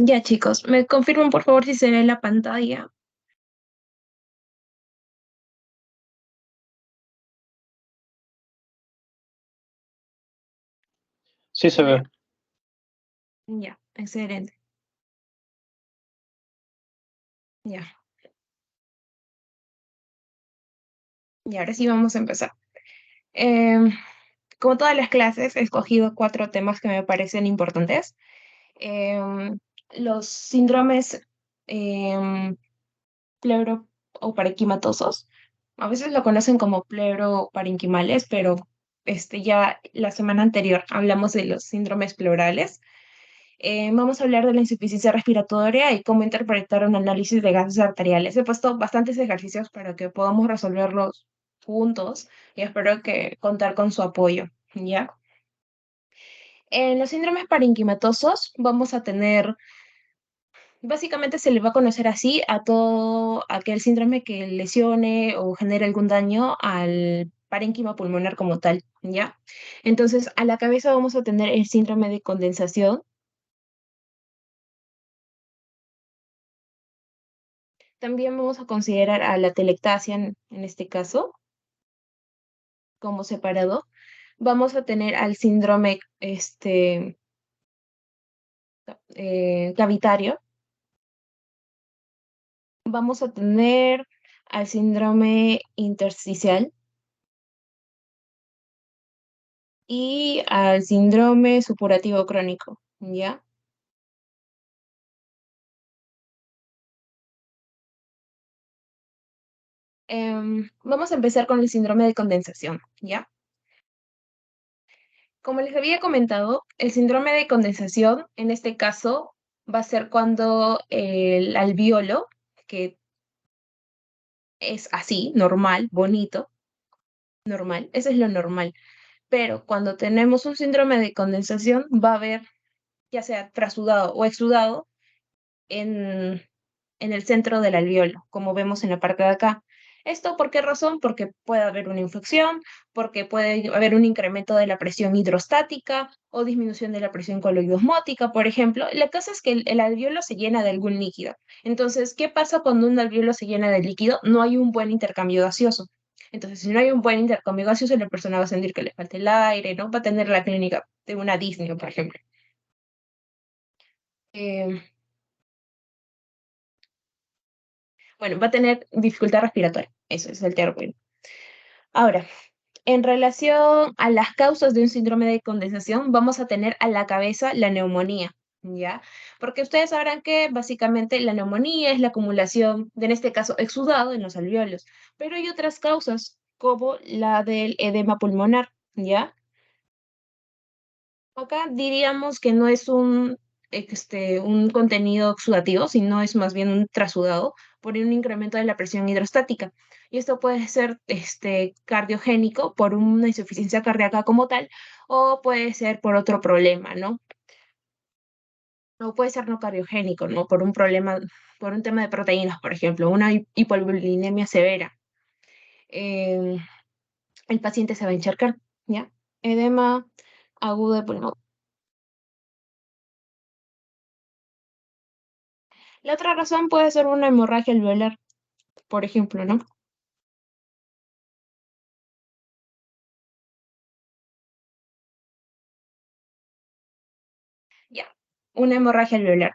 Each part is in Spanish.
Ya, chicos, ¿me confirman por favor si se ve la pantalla? Sí se ve. Ya, excelente. Ya, y ahora sí vamos a empezar. Em, Como todas las clases, he escogido cuatro temas que me parecen importantes. Em, los síndromes em, pleuro o parenquimatosos. A veces lo conocen como pleuroparenquimales, pero ya la semana anterior hablamos de los síndromes pleurales. Vamos a hablar de la insuficiencia respiratoria y cómo interpretar un análisis de gases arteriales. He puesto bastantes ejercicios para que podamos resolverlos juntos y espero que contar con su apoyo, ¿ya? En los síndromes parenquimatosos vamos a tener, básicamente se le va a conocer así a todo aquel síndrome que lesione o genere algún daño al parénquima pulmonar como tal, ¿ya? Entonces, a la cabeza vamos a tener el síndrome de condensación. También vamos a considerar a la telectasia en este caso como separado. Vamos a tener al síndrome cavitario. Vamos a tener al síndrome intersticial y al síndrome supurativo crónico, ¿ya? Vamos a empezar con el síndrome de condensación, ¿ya? Como les había comentado, el síndrome de condensación, en este caso, va a ser cuando el alveolo, que es así, normal, bonito, normal, eso es lo normal. Pero cuando tenemos un síndrome de condensación, va a haber, ya sea trasudado o exudado, en, en el centro del alveolo, como vemos en la parte de acá. ¿Esto por qué razón? Porque puede haber una infección, porque puede haber un incremento de la presión hidrostática o disminución de la presión coloidosmótica, por ejemplo. La cosa es que el alveolo se llena de algún líquido. Entonces, ¿qué pasa cuando un alveolo se llena de líquido? No hay un buen intercambio gaseoso. Entonces, si no hay un buen intercambio gaseoso, la persona va a sentir que le falta el aire, ¿no? Va a tener la clínica de una disnea, por ejemplo. Eh, bueno, va a tener dificultad respiratoria. Eso es el término. Ahora, en relación a las causas de un síndrome de condensación, vamos a tener a la cabeza la neumonía, ¿ya? Porque ustedes sabrán que básicamente la neumonía es la acumulación de, en este caso, exudado en los alveolos, pero hay otras causas, como la del edema pulmonar, ¿ya? Acá diríamos que no es un contenido oxidativo, sino es más bien un trasudado por un incremento de la presión hidrostática. Y esto puede ser cardiogénico por una insuficiencia cardíaca como tal, o puede ser por otro problema, ¿no? O puede ser no cardiogénico, ¿no? Por un problema, por un tema de proteínas, por ejemplo, una hipolinemia severa. Eh, el paciente se va a encharcar, ¿ya? Edema agudo de pulmón. La otra razón puede ser una hemorragia alveolar, por ejemplo, ¿no? Ya, una hemorragia alveolar,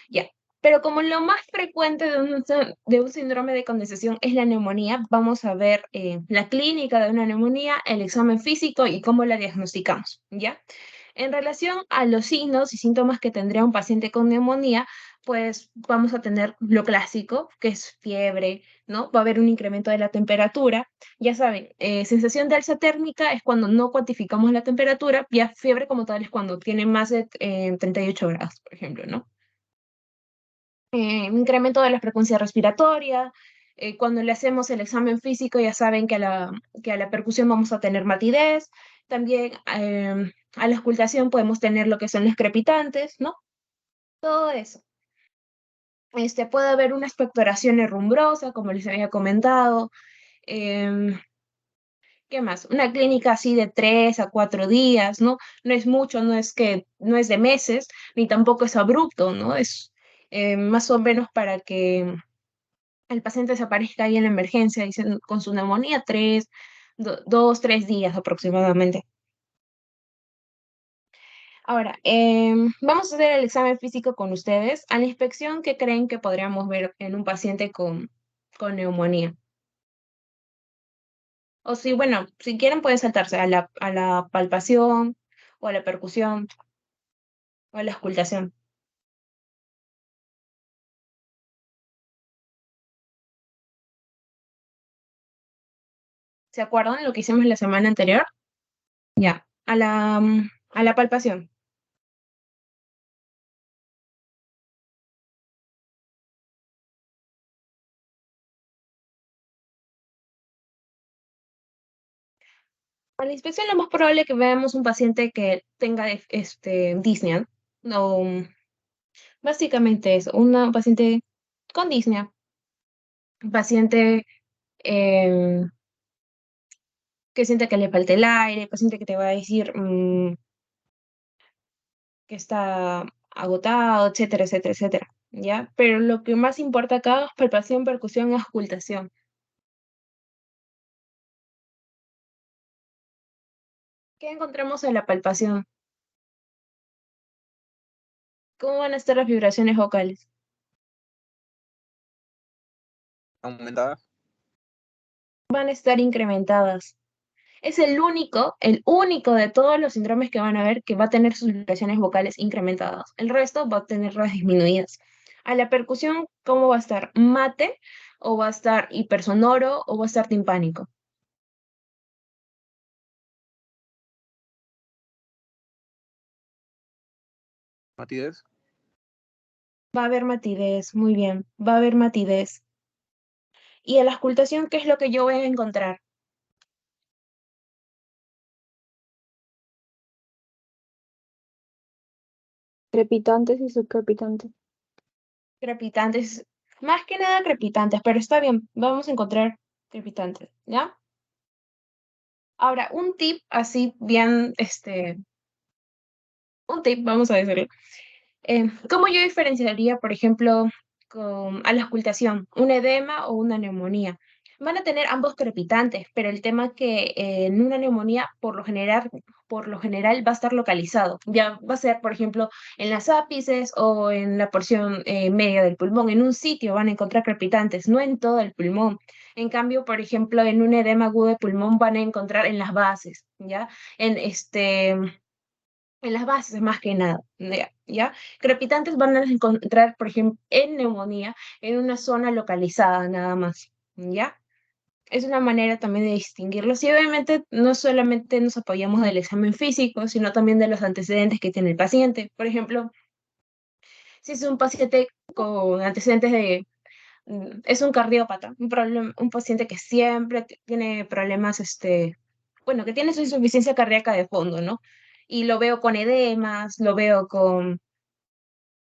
ya. Pero como lo más frecuente de un síndrome de condensación es la neumonía, vamos a ver la clínica de una neumonía, el examen físico y cómo la diagnosticamos, ¿ya? En relación a los signos y síntomas que tendría un paciente con neumonía, pues vamos a tener lo clásico, que es fiebre, ¿no? Va a haber un incremento de la temperatura. Ya saben, sensación de alza térmica es cuando no cuantificamos la temperatura, ya fiebre como tal es cuando tiene más de 38 grados, por ejemplo, ¿no? Incremento de la frecuencia respiratoria. Cuando le hacemos el examen físico, ya saben que a la percusión vamos a tener matidez. También a la auscultación podemos tener lo que son los crepitantes, ¿no? Todo eso. Puede haber una expectoración herrumbrosa, como les había comentado. em, ¿Qué más? Una clínica así de 3 a 4 días, ¿no? No es mucho, no es de meses, ni tampoco es abrupto, ¿no? más o menos para que el paciente desaparezca ahí en la emergencia, dicen, con su neumonía, 2, 3 días aproximadamente. Ahora, vamos a hacer el examen físico con ustedes. A la inspección, ¿qué creen que podríamos ver en un paciente con neumonía? O si, bueno, si quieren pueden saltarse a la palpación o a la percusión o a la auscultación. ¿Se acuerdan lo que hicimos la semana anterior? Ya, a la palpación. A la inspección lo más probable es que veamos un paciente que tenga disnea, o básicamente es una paciente con disnea, un paciente em, que siente que le falta el aire, paciente que te va a decir que está agotado, etcétera, etcétera, etcétera, ¿ya? Pero lo que más importa acá es palpación, percusión y auscultación. ¿Qué encontramos en la palpación? ¿Cómo van a estar las vibraciones vocales? Aumentada. Van a estar incrementadas. Es el único de todos los síndromes que van a ver que va a tener sus vibraciones vocales incrementadas. El resto va a tenerlas disminuidas. A la percusión, ¿cómo va a estar? ¿Mate? ¿O va a estar hipersonoro? ¿O va a estar timpánico? Matidez. Va a haber matidez, muy bien, va a haber matidez. Y a la auscultación, ¿qué es lo que yo voy a encontrar? Crepitantes y subcrepitantes. Crepitantes, más que nada crepitantes, pero está bien, vamos a encontrar crepitantes, ¿ya? Ahora, un tip así bien, un tip, vamos a decirlo. ¿Cómo yo diferenciaría, por ejemplo, a la auscultación, un edema o una neumonía? Van a tener ambos crepitantes, pero el tema es que en una neumonía, por lo general va a estar localizado. Ya va a ser, por ejemplo, en las ápices o en la porción media del pulmón. En un sitio van a encontrar crepitantes, no en todo el pulmón. En cambio, por ejemplo, en un edema agudo de pulmón van a encontrar en las bases, ¿ya? En las bases más que nada, ¿ya? ¿Ya? Crepitantes van a encontrar, por ejemplo, en neumonía, en una zona localizada nada más, ¿ya? Es una manera también de distinguirlos y obviamente no solamente nos apoyamos del examen físico, sino también de los antecedentes que tiene el paciente. Por ejemplo, si es un paciente con antecedentes es un cardiópata, un paciente que siempre tiene problemas, bueno, que tiene su insuficiencia cardíaca de fondo, ¿no? Y lo veo con edemas, lo veo con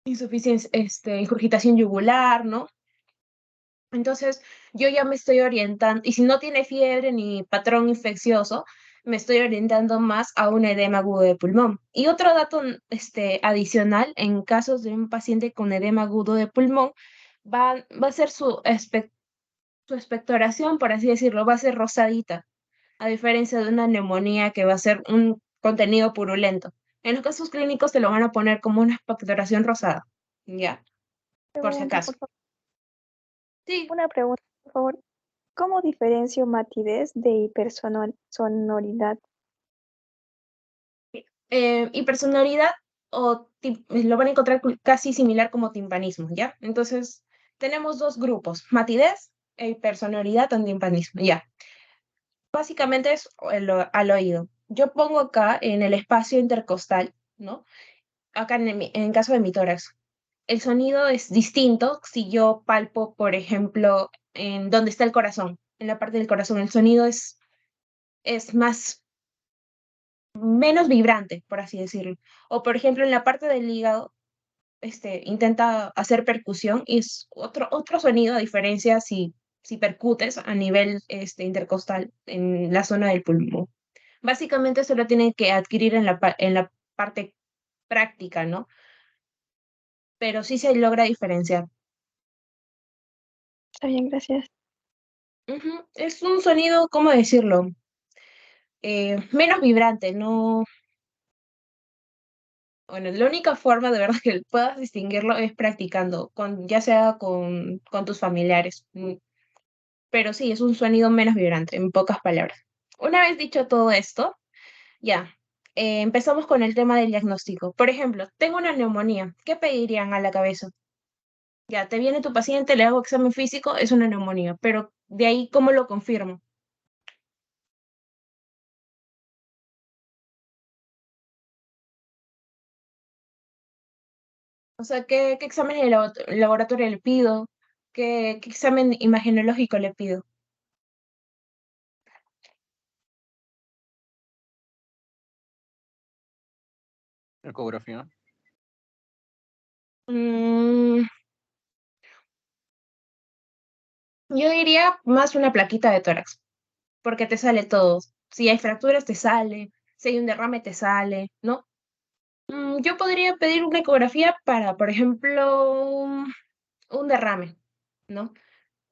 insuficiencia, ingurgitación yugular, ¿no? Entonces, yo ya me estoy orientando, y si no tiene fiebre ni patrón infeccioso, me estoy orientando más a un edema agudo de pulmón. Y otro dato, adicional, en casos de un paciente con edema agudo de pulmón, va a ser su expectoración, por así decirlo, va a ser rosadita, a diferencia de una neumonía que va a ser un contenido purulento. En los casos clínicos te lo van a poner como una expectoración rosada, ¿ya? Por si Pregunta, acaso. por favor. Sí, Una pregunta, por favor. ¿Cómo diferencio matidez de hipersonoridad? hipersonoridad lo van a encontrar casi similar como timpanismo, ¿ya? Entonces, tenemos dos grupos, matidez e hipersonoridad o timpanismo, ¿ya? Básicamente es al oído. Yo pongo acá en el espacio intercostal, ¿no? Acá en caso de mi tórax. El sonido es distinto si yo palpo, por ejemplo, en donde está el corazón, en la parte del corazón. El sonido es menos vibrante, por así decirlo. O, por ejemplo, en la parte del hígado, intenta hacer percusión y es otro sonido, a diferencia si percutes a nivel intercostal en la zona del pulmón. Básicamente eso lo tienen que adquirir en la parte práctica, ¿no? pero sí se logra diferenciar. Está bien, gracias. Ujú. Es un sonido, ¿cómo decirlo? Menos vibrante, no. Bueno, la única forma de verdad que puedas distinguirlo es practicando, ya sea con tus familiares. Pero sí, es un sonido menos vibrante, en pocas palabras. Una vez dicho todo esto, ya, empezamos con el tema del diagnóstico. Por ejemplo, tengo una neumonía. ¿Qué pedirían a la cabeza? Ya, te viene tu paciente, le hago examen físico, es una neumonía, pero de ahí, ¿cómo lo confirmo? O sea, ¿qué examen de laboratorio le pido? ¿Qué examen imagenológico le pido? Ecografía. Mm, yo diría más una plaquita de tórax, porque te sale todo. Si hay fracturas, te sale. Si hay un derrame, te sale, ¿no? Yo podría pedir una ecografía para, por ejemplo, un derrame, ¿no?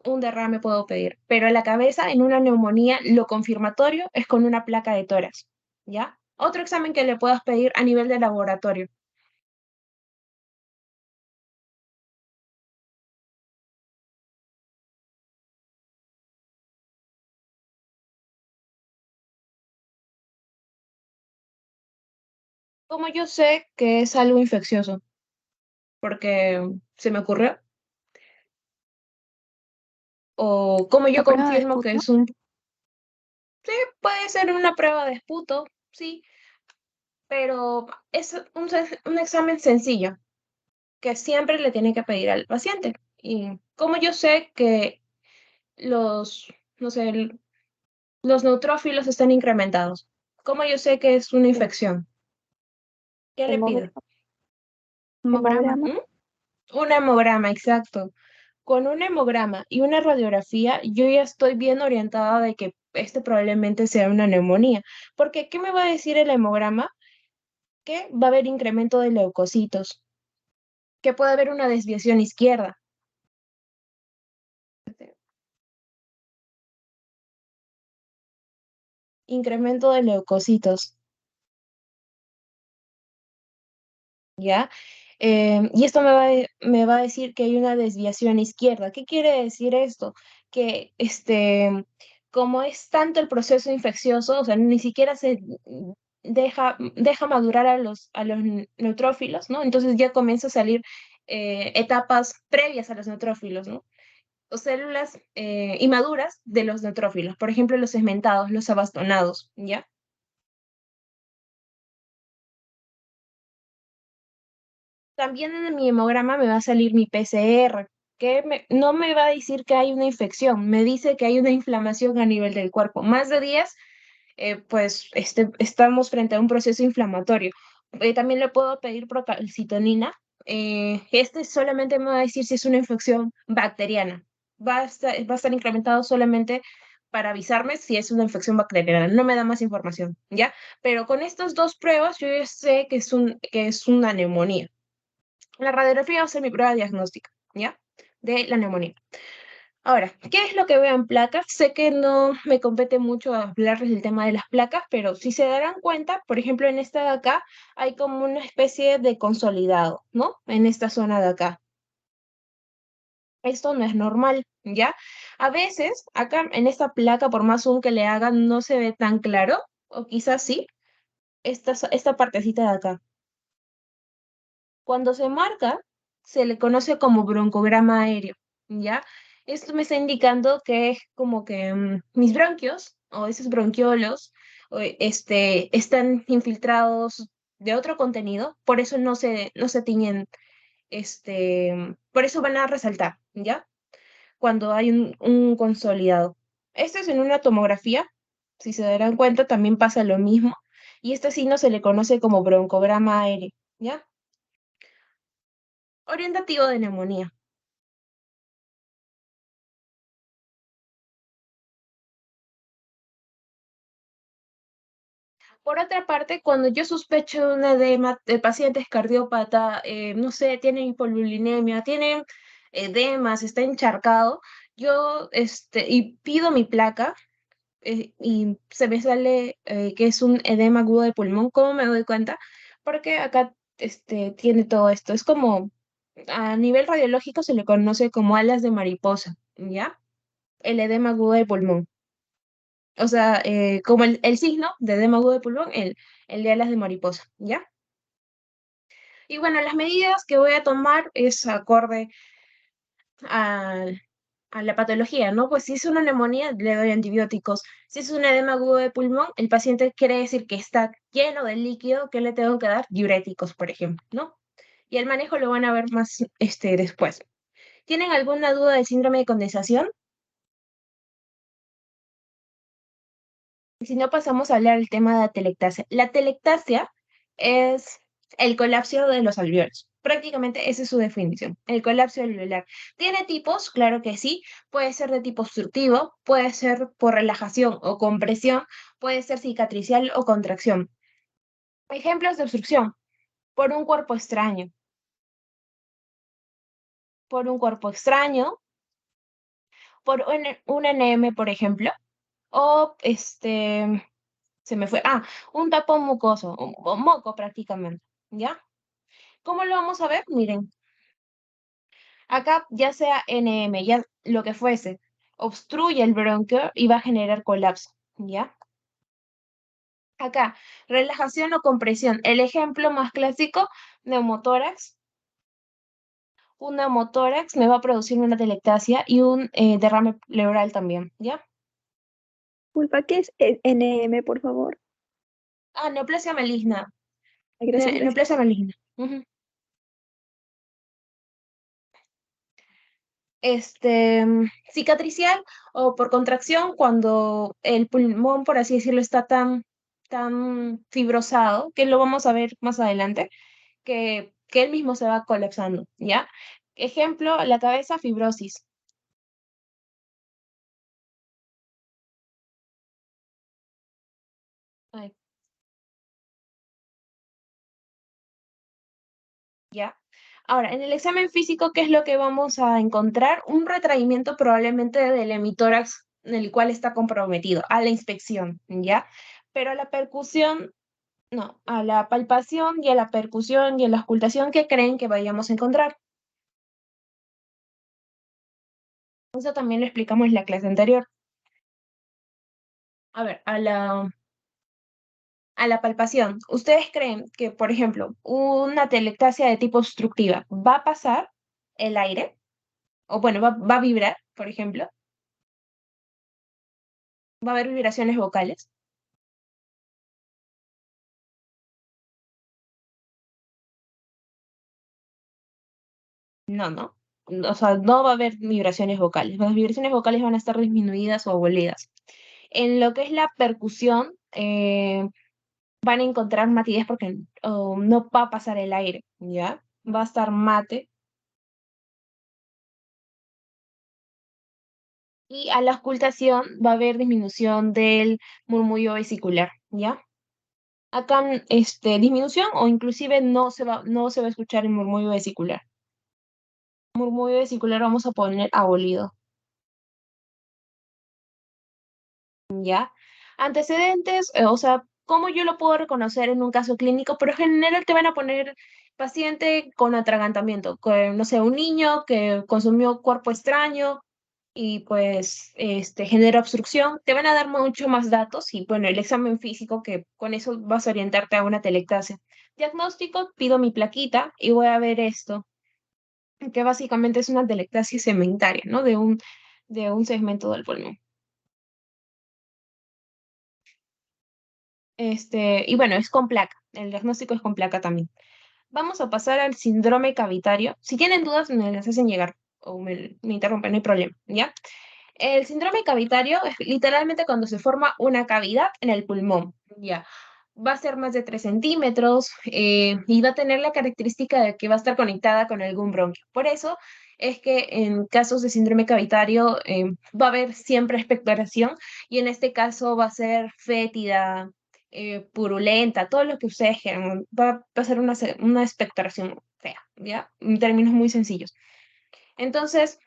Un derrame puedo pedir, pero en la cabeza, en una neumonía, lo confirmatorio es con una placa de tórax, ¿ya? Otro examen que le puedas pedir a nivel de laboratorio. Como yo sé que es algo infeccioso, porque se me ocurrió, o como yo La prueba de confirmo que esputo. es sí, puede ser una prueba de esputo, sí, pero es un examen sencillo que siempre le tiene que pedir al paciente. Y como yo sé que los, no sé, los neutrófilos están incrementados, como yo sé que es una infección, ¿qué le pido? Hemograma. ¿Hemograma? Hemograma. Un hemograma, exacto. Con un hemograma y una radiografía, yo ya estoy bien orientada de que este probablemente sea una neumonía. Porque, ¿qué me va a decir el hemograma? Que va a haber incremento de leucocitos, que puede haber una desviación izquierda. Incremento de leucocitos, ¿ya? Y esto me va a decir que hay una desviación izquierda. ¿Qué quiere decir esto? Que como es tanto el proceso infeccioso, o sea, ni siquiera se deja madurar a los neutrófilos, ¿no? Entonces ya comienza a salir etapas previas a los neutrófilos, ¿no? O células inmaduras de los neutrófilos, por ejemplo, los segmentados, los abastonados, ¿ya? También en mi hemograma me va a salir mi PCR, que no me va a decir que hay una infección, me dice que hay una inflamación a nivel del cuerpo. Más de 10, pues estamos frente a un proceso inflamatorio. También le puedo pedir procalcitonina. Este solamente me va a decir si es una infección bacteriana. Va a estar incrementado solamente para avisarme si es una infección bacteriana. No me da más información, ¿ya? Pero con estas dos pruebas yo ya sé que es una neumonía. La radiografía va a ser mi prueba diagnóstica, ¿ya? De la neumonía. Ahora, ¿qué es lo que veo en placas? Sé que no me compete mucho hablarles del tema de las placas, pero si se darán cuenta, por ejemplo, en esta de acá hay como una especie de consolidado, ¿no? En esta zona de acá. Esto no es normal, ¿ya? A veces, acá en esta placa, por más zoom que le hagan, no se ve tan claro, o quizás sí, esta partecita de acá. Cuando se marca, se le conoce como broncograma aéreo, ¿ya? Esto me está indicando que es como que mis bronquios o esos bronquiolos están infiltrados de otro contenido, por eso no se tiñen, por eso van a resaltar, ¿ya? Cuando hay un consolidado. Esto es en una tomografía, si se darán cuenta, también pasa lo mismo, y este signo se le conoce como broncograma aéreo, ¿ya? Orientativo de neumonía. Por otra parte, cuando yo sospecho de un edema, el paciente es cardiópata, no sé, tiene hipolulinemia, tiene edemas, está encharcado, yo y pido mi placa y se me sale que es un edema agudo de pulmón. ¿Cómo me doy cuenta? Porque acá tiene todo esto. Es como, a nivel radiológico se le conoce como alas de mariposa, ¿ya? El edema agudo de pulmón. O sea, como el signo de edema agudo de pulmón, el de alas de mariposa, ¿ya? Y bueno, las medidas que voy a tomar es acorde a, a la patología, ¿no? Pues si es una neumonía, le doy antibióticos. Si es un edema agudo de pulmón, el paciente quiere decir que está lleno de líquido, que le tengo que dar diuréticos, por ejemplo, ¿no? Y el manejo lo van a ver más después. ¿Tienen alguna duda del síndrome de condensación? Si no, pasamos a hablar del tema de la telectasia. La telectasia es el colapso de los alveolos. Prácticamente esa es su definición, el colapso alveolar. ¿Tiene tipos? Claro que sí. Puede ser de tipo obstructivo, puede ser por relajación o compresión, puede ser cicatricial o contracción. Ejemplos de obstrucción: por un cuerpo extraño, por un cuerpo extraño, por un NM, por ejemplo, o se me fue, un tapón mucoso, o moco prácticamente, ¿ya? ¿Cómo lo vamos a ver? Miren, acá ya sea NM, ya lo que fuese, obstruye el bronquio y va a generar colapso, ¿ya? Acá, relajación o compresión. El ejemplo más clásico, neumotórax. Un neumotórax me va a producir una telectasia y un derrame pleural también, ¿ya? Disculpa, ¿qué es NM, por favor? Neoplasia maligna. Ay, gracias, gracias. Neoplasia maligna. Ujú. Cicatricial o por contracción cuando el pulmón, por así decirlo, está tan fibrosado, que lo vamos a ver más adelante, que él mismo se va colapsando, ¿ya? Ejemplo, la cabeza, fibrosis. Ay, ¿ya? Ahora, en el examen físico, ¿qué es lo que vamos a encontrar? Un retraimiento probablemente del hemitórax en el cual está comprometido a la inspección, ¿ya? Pero la percusión, no, a la palpación y a la percusión y a la auscultación que creen que vayamos a encontrar. Eso también lo explicamos en la clase anterior. A ver, a la palpación. ¿Ustedes creen que, por ejemplo, una telectasia de tipo obstructiva va a pasar el aire? O bueno, va a vibrar, por ejemplo. ¿Va a haber vibraciones vocales? No, no. O sea, no va a haber vibraciones vocales. Las vibraciones vocales van a estar disminuidas o abolidas. En lo que es la percusión, van a encontrar matidez porque no va a pasar el aire, ¿ya? Va a estar mate. Y a la auscultación va a haber disminución del murmullo vesicular, ¿ya? Acá, disminución o inclusive no se va a escuchar el murmullo vesicular. Murmullo vesicular vamos a poner abolido, ¿ya? Antecedentes, o sea, ¿cómo yo lo puedo reconocer en un caso clínico? Pero en general te van a poner paciente con atragantamiento, con, no sé, un niño que consumió cuerpo extraño y pues genera obstrucción. Te van a dar mucho más datos y bueno, el examen físico que con eso vas a orientarte a una telectasia. Diagnóstico, pido mi plaquita y voy a ver esto, que básicamente es una telectasia segmentaria, ¿no? De un segmento del pulmón. Y bueno, es con placa. El diagnóstico es con placa también. Vamos a pasar al síndrome cavitario. Si tienen dudas, me las hacen llegar o me interrumpen, no hay problema, ¿ya? El síndrome cavitario es literalmente cuando se forma una cavidad en el pulmón, ¿ya? Va a ser más de 3 centímetros y va a tener la característica de que va a estar conectada con algún bronquio. Por eso es que en casos de síndrome cavitario va a haber siempre expectoración y en este caso va a ser fétida, purulenta, todo lo que ustedes quieran. Va a ser una expectoración fea, ¿ya? En términos muy sencillos. Entonces,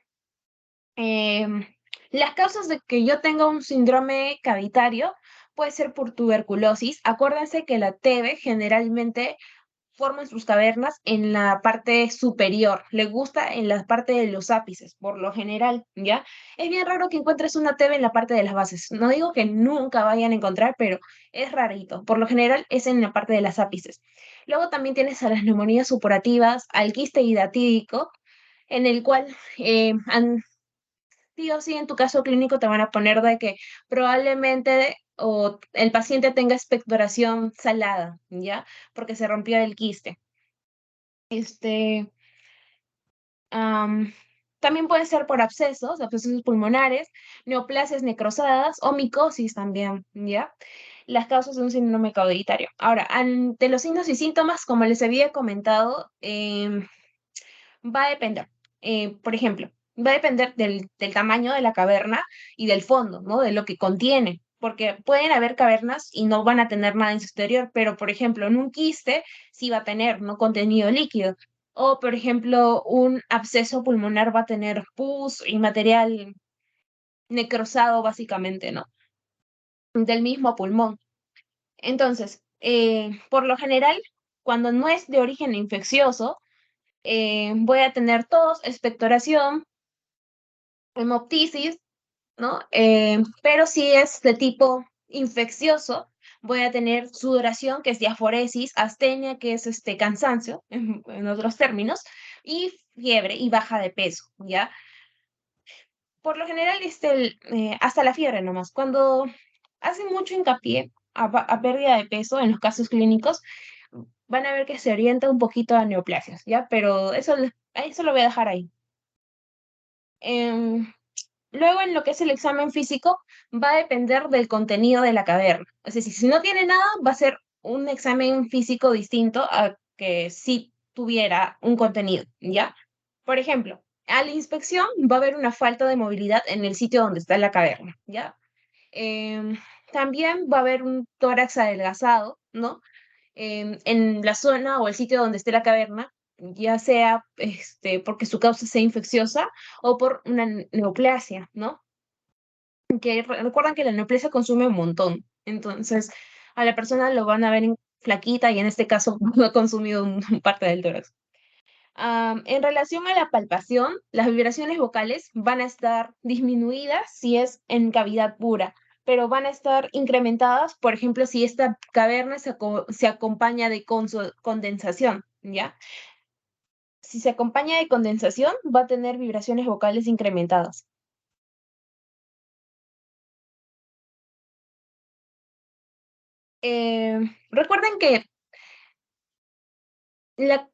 em, las causas de que yo tenga un síndrome cavitario puede ser por tuberculosis. Acuérdense que la TB generalmente forman sus cavernas en la parte superior, le gusta en la parte de los ápices, por lo general, ¿ya? Es bien raro que encuentres una TV en la parte de las bases. No digo que nunca vayan a encontrar, pero es rarito. Por lo general es en la parte de las ápices. Luego también tienes a las neumonías supurativas, al quiste hidatídico, en el cual sí o sí en tu caso clínico te van a poner de que probablemente o el paciente tenga expectoración salada, ¿ya? Porque se rompió el quiste. Este, am, también puede ser por abscesos pulmonares, neoplasias necrosadas o micosis también, ¿ya? Las causas de un síndrome cavitario. Ahora, ante los signos y síntomas, como les había comentado, va a depender. Por ejemplo, va a depender del tamaño de la caverna y del fondo, ¿no? De lo que contiene. Porque pueden haber cavernas y no van a tener nada en su exterior, pero por ejemplo, en un quiste sí va a tener, ¿no? Contenido líquido. O por ejemplo, un absceso pulmonar va a tener pus y material necrosado, básicamente, ¿no? Del mismo pulmón. Entonces, por lo general, cuando no es de origen infeccioso, voy a tener tos, expectoración, hemoptisis, ¿no? Pero si es de tipo infeccioso, voy a tener sudoración, que es diaforesis, astenia, que es cansancio, en otros términos, y fiebre y baja de peso, ¿ya? Por lo general, hasta la fiebre nomás. Cuando hace mucho hincapié a pérdida de peso en los casos clínicos, van a ver que se orienta un poquito a neoplasias, ¿ya? Pero eso lo voy a dejar ahí. Em, Luego, en lo que es el examen físico, va a depender del contenido de la caverna. Es decir, si no tiene nada, va a ser un examen físico distinto a que si tuviera un contenido, ¿ya? Por ejemplo, a la inspección va a haber una falta de movilidad en el sitio donde está la caverna, ¿ya? Em, También va a haber un tórax adelgazado, ¿no? En la zona o el sitio donde esté la caverna, ya sea porque su causa sea infecciosa o por una neoplasia, ¿no? Que recuerdan que la neoplasia consume un montón, entonces a la persona lo van a ver flaquita y en este caso no ha consumido parte del tórax. En relación a la palpación, las vibraciones vocales van a estar disminuidas si es en cavidad pura, pero van a estar incrementadas, por ejemplo, si esta caverna se acompaña de condensación, ¿ya? Si se acompaña de condensación, va a tener vibraciones vocales incrementadas. Recuerden que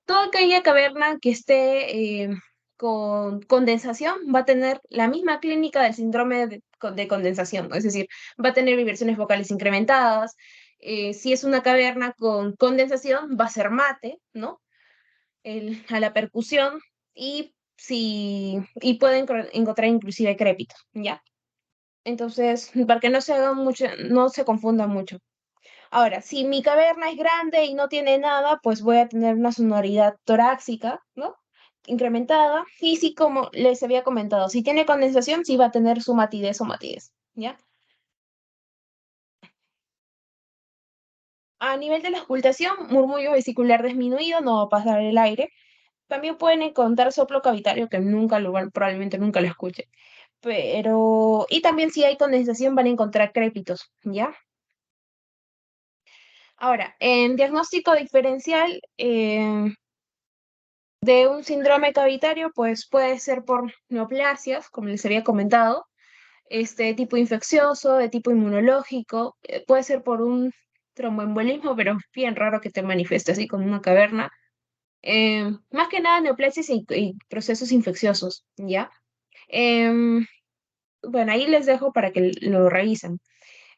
toda aquella caverna que esté con condensación va a tener la misma clínica del síndrome de condensación, es decir, va a tener vibraciones vocales incrementadas. Si es una caverna con condensación, va a ser mate, ¿no? A la percusión y pueden encontrar inclusive crépitos, ¿ya? Entonces, para que no se haga mucho, no se confunda mucho. Ahora, si mi caverna es grande y no tiene nada, pues voy a tener una sonoridad torácica, ¿no? Incrementada. Y sí, como les había comentado, si tiene condensación, sí va a tener su matidez o matidez, ¿ya? A nivel de la ocultación, murmullo vesicular disminuido, no va a pasar el aire. También pueden encontrar soplo cavitario, que probablemente nunca lo escuche. Y también si hay condensación van a encontrar crépitos, ¿ya? Ahora, en diagnóstico diferencial, de un síndrome cavitario, pues puede ser por neoplasias, como les había comentado, tipo infeccioso, de tipo inmunológico, puede ser por un tromboembolismo, pero es bien raro que te manifieste así como una caverna. Más que nada neoplasias y procesos infecciosos, ¿ya? Em, bueno, ahí les dejo para que lo revisen.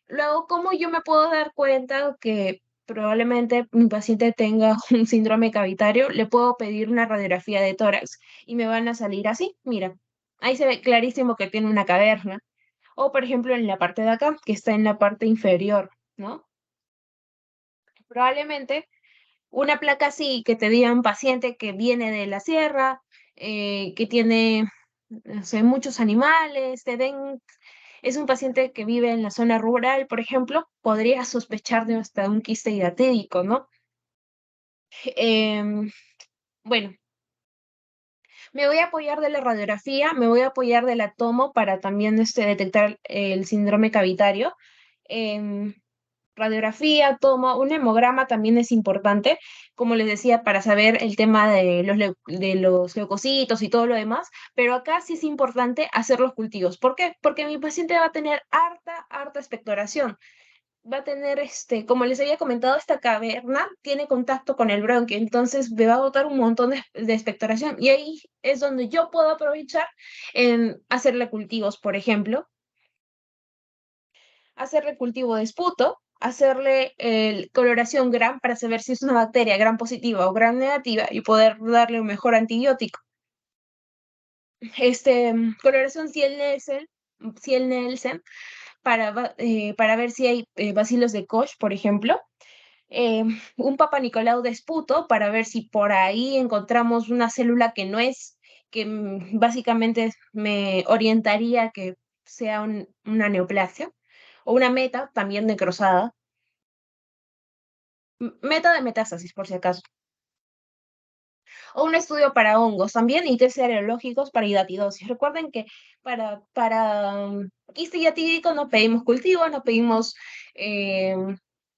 Luego, ¿cómo yo me puedo dar cuenta que probablemente mi paciente tenga un síndrome cavitario? Le puedo pedir una radiografía de tórax y me van a salir así, mira, ahí se ve clarísimo que tiene una caverna. O por ejemplo en la parte de acá, que está en la parte inferior, ¿no? Probablemente una placa así que te diga un paciente que viene de la sierra, que tiene, no sé, muchos animales, es un paciente que vive en la zona rural, por ejemplo, podría sospechar de hasta un quiste hidratédico, ¿no? Em, bueno, me voy a apoyar de la radiografía, me voy a apoyar de la tomo para también detectar el síndrome cavitario. Em, Radiografía, toma, un hemograma también es importante, como les decía, para saber el tema de de los leucocitos y todo lo demás, pero acá sí es importante hacer los cultivos. ¿Por qué? Porque mi paciente va a tener harta expectoración. Va a tener, como les había comentado, esta caverna tiene contacto con el bronquio, entonces me va a botar un montón de expectoración. Y ahí es donde yo puedo aprovechar en hacerle cultivos, por ejemplo, hacerle cultivo de esputo, hacerle coloración gram para saber si es una bacteria gram positiva o gram negativa y poder darle un mejor antibiótico. Coloración Ciel-Nielsen para ver si hay bacilos de Koch, por ejemplo. Un Papa Nicolau de esputo para ver si por ahí encontramos una célula que no es, que básicamente me orientaría a que sea una neoplasia, o una meta también necrosada, meta de metástasis por si acaso, o un estudio para hongos también y test serológicos para hidatidosis. Recuerden que quiste hiatídico no pedimos cultivo, no pedimos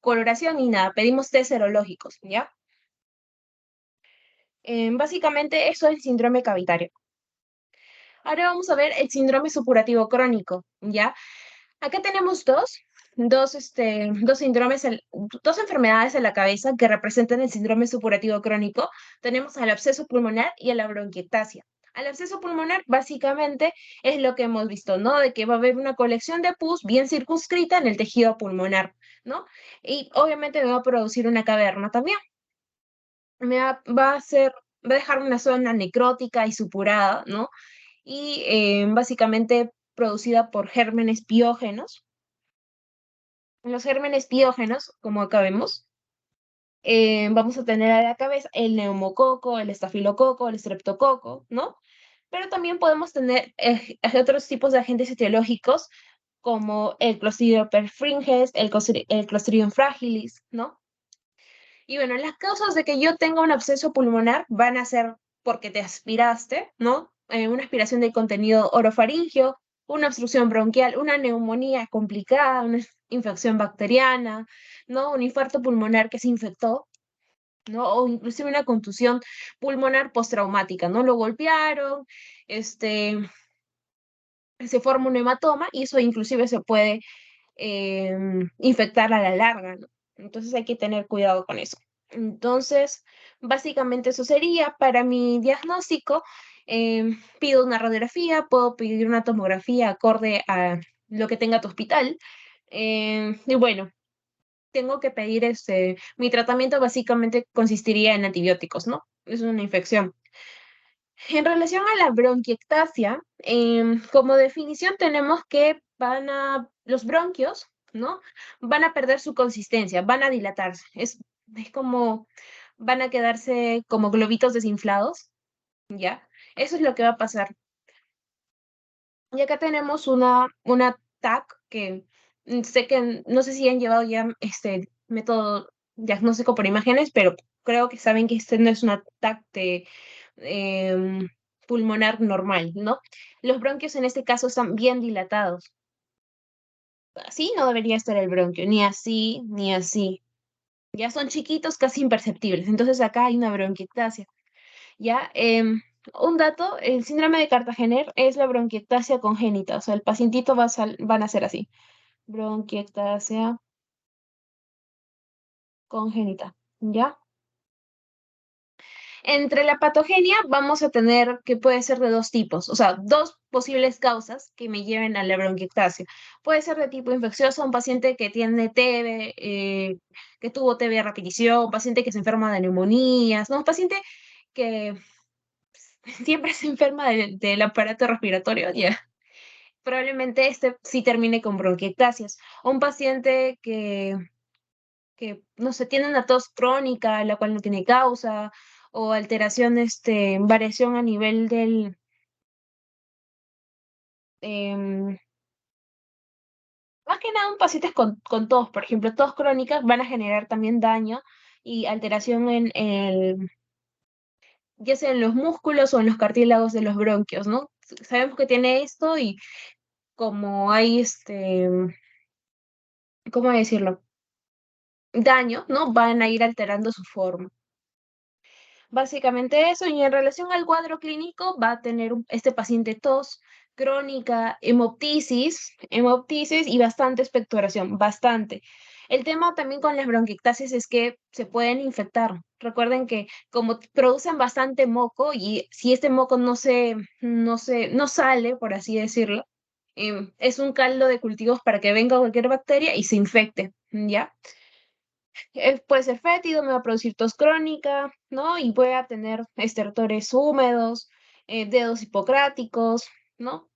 coloración ni nada, pedimos test serológicos, ¿ya? Básicamente eso es el síndrome cavitario. Ahora vamos a ver el síndrome supurativo crónico, ¿ya? Acá tenemos dos síndromes, dos enfermedades en la cabeza que representan el síndrome supurativo crónico. Tenemos al absceso pulmonar y a la bronquiectasia. Al absceso pulmonar, básicamente, es lo que hemos visto, ¿no? De que va a haber una colección de pus bien circunscrita en el tejido pulmonar, ¿no? Y obviamente me va a producir una caverna también. Va a dejar una zona necrótica y supurada, ¿no? Y básicamente producida por gérmenes piógenos. Los gérmenes piógenos, como acá vemos, vamos a tener a la cabeza el neumococo, el estafilococo, el streptococo, ¿no? Pero también podemos tener otros tipos de agentes etiológicos como el Clostridium perfringens, el Clostridium fragilis, ¿no? Y bueno, las causas de que yo tenga un absceso pulmonar van a ser porque te aspiraste, ¿no? Una aspiración de contenido orofaringio, una obstrucción bronquial, una neumonía complicada, una infección bacteriana, ¿no? Un infarto pulmonar que se infectó, ¿no? O inclusive una contusión pulmonar postraumática, ¿no? Lo golpearon, se forma un hematoma y eso inclusive se puede infectar a la larga, ¿no? Entonces hay que tener cuidado con eso. Entonces, básicamente eso sería para mi diagnóstico. Pido una radiografía, puedo pedir una tomografía acorde a lo que tenga tu hospital. Y bueno, tengo que pedir mi tratamiento básicamente consistiría en antibióticos, ¿no? Es una infección. En relación a la bronquiectasia, como definición tenemos que los bronquios, ¿no? Van a perder su consistencia, van a dilatarse. Es como, van a quedarse como globitos desinflados, ¿ya? Eso es lo que va a pasar. Y acá tenemos una TAC que sé que, no sé si han llevado ya este método diagnóstico por imágenes, pero creo que saben que este no es una TAC de em, pulmonar normal, ¿no? Los bronquios en este caso están bien dilatados. Así no debería estar el bronquio, ni así, ni así. Ya son chiquitos, casi imperceptibles. Entonces acá hay una bronquiectasia. Ya, un dato, el síndrome de Cartagener es la bronquiectasia congénita, o sea, el pacientito van a ser así, bronquiectasia congénita, ¿ya? Entre la patogenia vamos a tener que puede ser de dos tipos, o sea, dos posibles causas que me lleven a la bronquiectasia. Puede ser de tipo infeccioso, un paciente que tiene TB, que tuvo TB a repetición, un paciente que se enferma de neumonías, ¿no? Un paciente que siempre se enferma del aparato respiratorio, ya. Probablemente este sí termine con bronquiectasias. Un paciente que, no sé, tiene una tos crónica, la cual no tiene causa, o alteración, variación a nivel del, em, más que nada en pacientes con tos, por ejemplo, tos crónicas van a generar también daño y alteración ya sea en los músculos o en los cartílagos de los bronquios, ¿no? Sabemos que tiene esto y como hay ¿cómo decirlo? Daño, ¿no? Van a ir alterando su forma. Básicamente eso, y en relación al cuadro clínico, va a tener este paciente tos crónica, hemoptisis y bastante expectoración, bastante. El tema también con las bronquiectasis es que se pueden infectar. Recuerden que como producen bastante moco y si este moco no sale, por así decirlo, es un caldo de cultivos para que venga cualquier bacteria y se infecte, ¿ya? Puede ser fétido, me va a producir tos crónica, ¿no? Y voy a tener estertores húmedos, dedos hipocráticos, ¿no?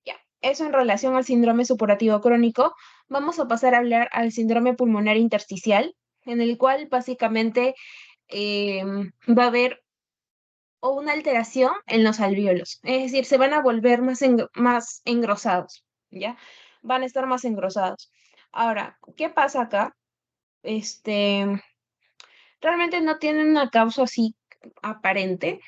Ya, eso en relación al síndrome supurativo crónico. Vamos a pasar a hablar al síndrome pulmonar intersticial, en el cual básicamente va a haber o una alteración en los alvéolos, es decir, se van a volver más engrosados, ¿ya? Van a estar más engrosados. Ahora, ¿qué pasa acá? Este, Realmente no tienen una causa así aparente,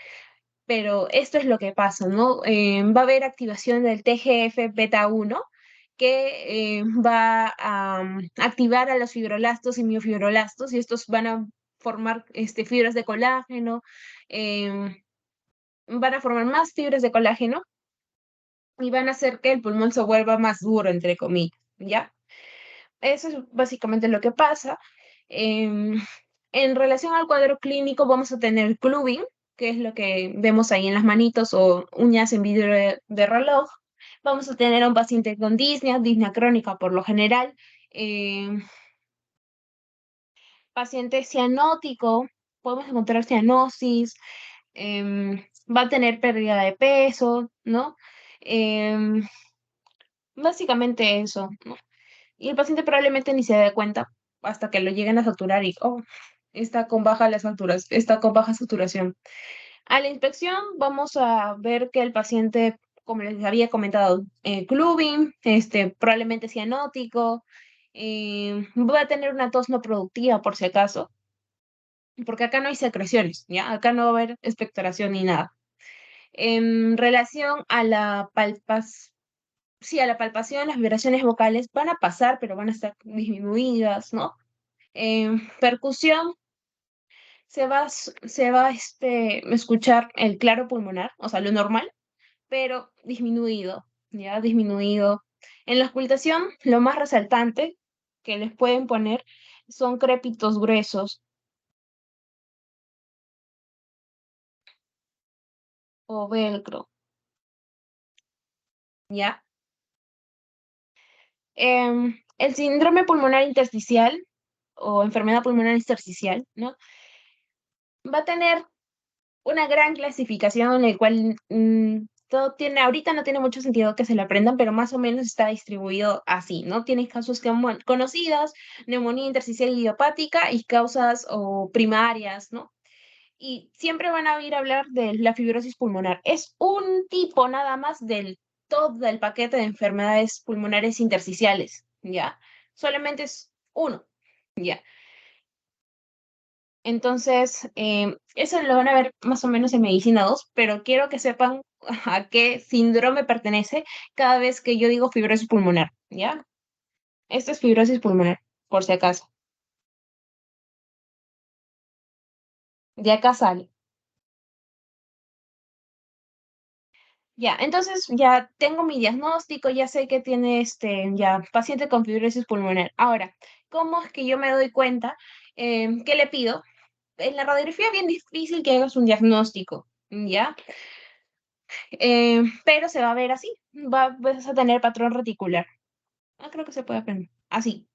pero esto es lo que pasa, ¿no? Va a haber activación del TGF beta 1 que va a activar a los fibroblastos y miofibroblastos y estos van a formar fibras de colágeno, em, van a formar más fibras de colágeno y van a hacer que el pulmón se vuelva más duro, entre comillas, ¿ya? Eso es básicamente lo que pasa. Em, en relación al cuadro clínico, vamos a tener clubbing, que es lo que vemos ahí en las manitos o uñas en vidrio de reloj. Vamos a tener a un paciente con disnea crónica por lo general. em, Paciente cianótico, podemos encontrar cianosis, va a tener pérdida de peso, ¿no? Em, Básicamente eso, ¿no? Y el paciente probablemente ni se dé cuenta hasta que lo lleguen a saturar y, oh, está con baja saturación. A la inspección vamos a ver que el paciente, como les había comentado, clubing, probablemente cianótico, va a tener una tos no productiva por si acaso, porque acá no hay secreciones, ¿ya? Acá no va a haber expectoración ni nada. En relación a sí, a la palpación, las vibraciones vocales van a pasar, pero van a estar disminuidas, ¿no? Percusión, se va a escuchar el claro pulmonar, o sea, lo normal, pero disminuido, ¿ya? Disminuido. En la auscultación, lo más resaltante que les pueden poner son crépitos gruesos o velcro, ¿ya? El síndrome pulmonar intersticial o enfermedad pulmonar intersticial, ¿no? Va a tener una gran clasificación en la cual todo tiene, ahorita no tiene mucho sentido que se lo aprendan, pero más o menos está distribuido así, ¿no? Tienes casos conocidos, neumonía intersticial idiopática y causas o primarias, ¿no? Y siempre van a oír hablar de la fibrosis pulmonar. Es un tipo nada más del todo el paquete de enfermedades pulmonares intersticiales, ¿ya? Solamente es uno, ¿ya? Entonces, eso lo van a ver más o menos en Medicina 2, pero quiero que sepan a qué síndrome pertenece cada vez que yo digo fibrosis pulmonar, ¿ya? Esto es fibrosis pulmonar, por si acaso. De acá sale. Ya, entonces ya tengo mi diagnóstico, ya sé que tiene ya paciente con fibrosis pulmonar. Ahora, ¿cómo es que yo me doy cuenta? ¿Qué le pido? En la radiografía es bien difícil que hagas un diagnóstico, ¿ya? Pero se va a ver así, vas a tener patrón reticular. Ah, creo que se puede aprender. Así,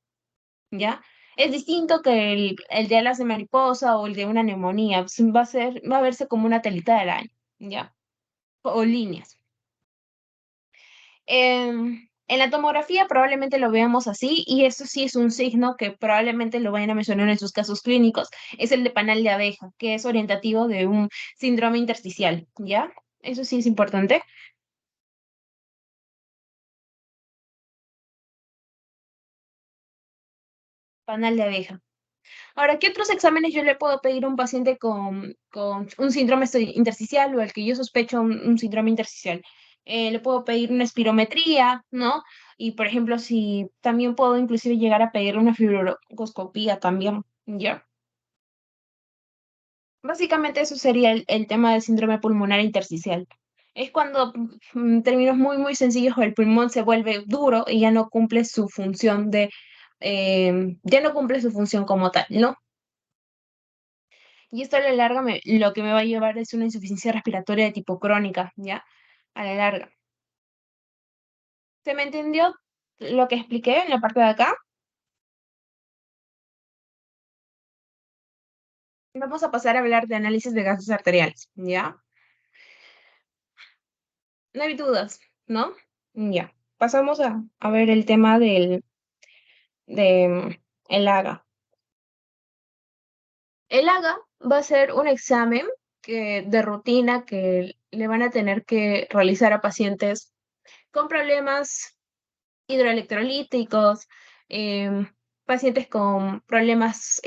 ¿ya? Es distinto que el de alas de mariposa o el de una neumonía. Va a verse como una telita de araña, ¿ya? O líneas. En la tomografía probablemente lo veamos así, y eso sí es un signo que probablemente lo vayan a mencionar en sus casos clínicos, es el de panal de abeja, que es orientativo de un síndrome intersticial, ¿ya? Eso sí es importante. Panal de abeja. Ahora, ¿qué otros exámenes yo le puedo pedir a un paciente con un síndrome intersticial o el que yo sospecho un síndrome intersticial? Le puedo pedir una espirometría, ¿no? Y, por ejemplo, si también puedo inclusive llegar a pedir una fibroscopía también, ¿ya? Básicamente eso sería el tema del síndrome pulmonar intersticial. Es cuando, en términos muy, muy sencillos, el pulmón se vuelve duro y ya no cumple su función ya no cumple su función como tal, ¿no? Y esto a la larga lo que me va a llevar es una insuficiencia respiratoria de tipo crónica, ¿ya? A la larga. ¿Se me entendió lo que expliqué en la parte de acá? Vamos a pasar a hablar de análisis de gases arteriales, ¿ya? No hay dudas, ¿no? Ya. Pasamos a ver el tema el AGA. El AGA va a ser un examen de rutina que le van a tener que realizar a pacientes con problemas hidroelectrolíticos, pacientes con problemas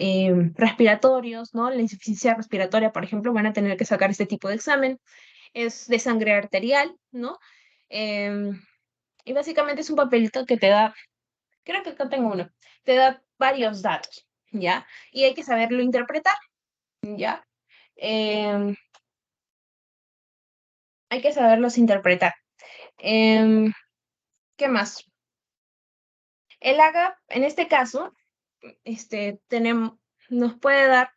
respiratorios, ¿no? La insuficiencia respiratoria, por ejemplo, van a tener que sacar este tipo de examen. Es de sangre arterial, ¿no? Em, y básicamente es un papelito que te da, creo que acá tengo uno, te da varios datos, ¿ya? Y hay que saberlo interpretar, ¿ya? Em, hay que saberlos interpretar. Em, ¿Qué más? El AGA, en este caso, nos puede dar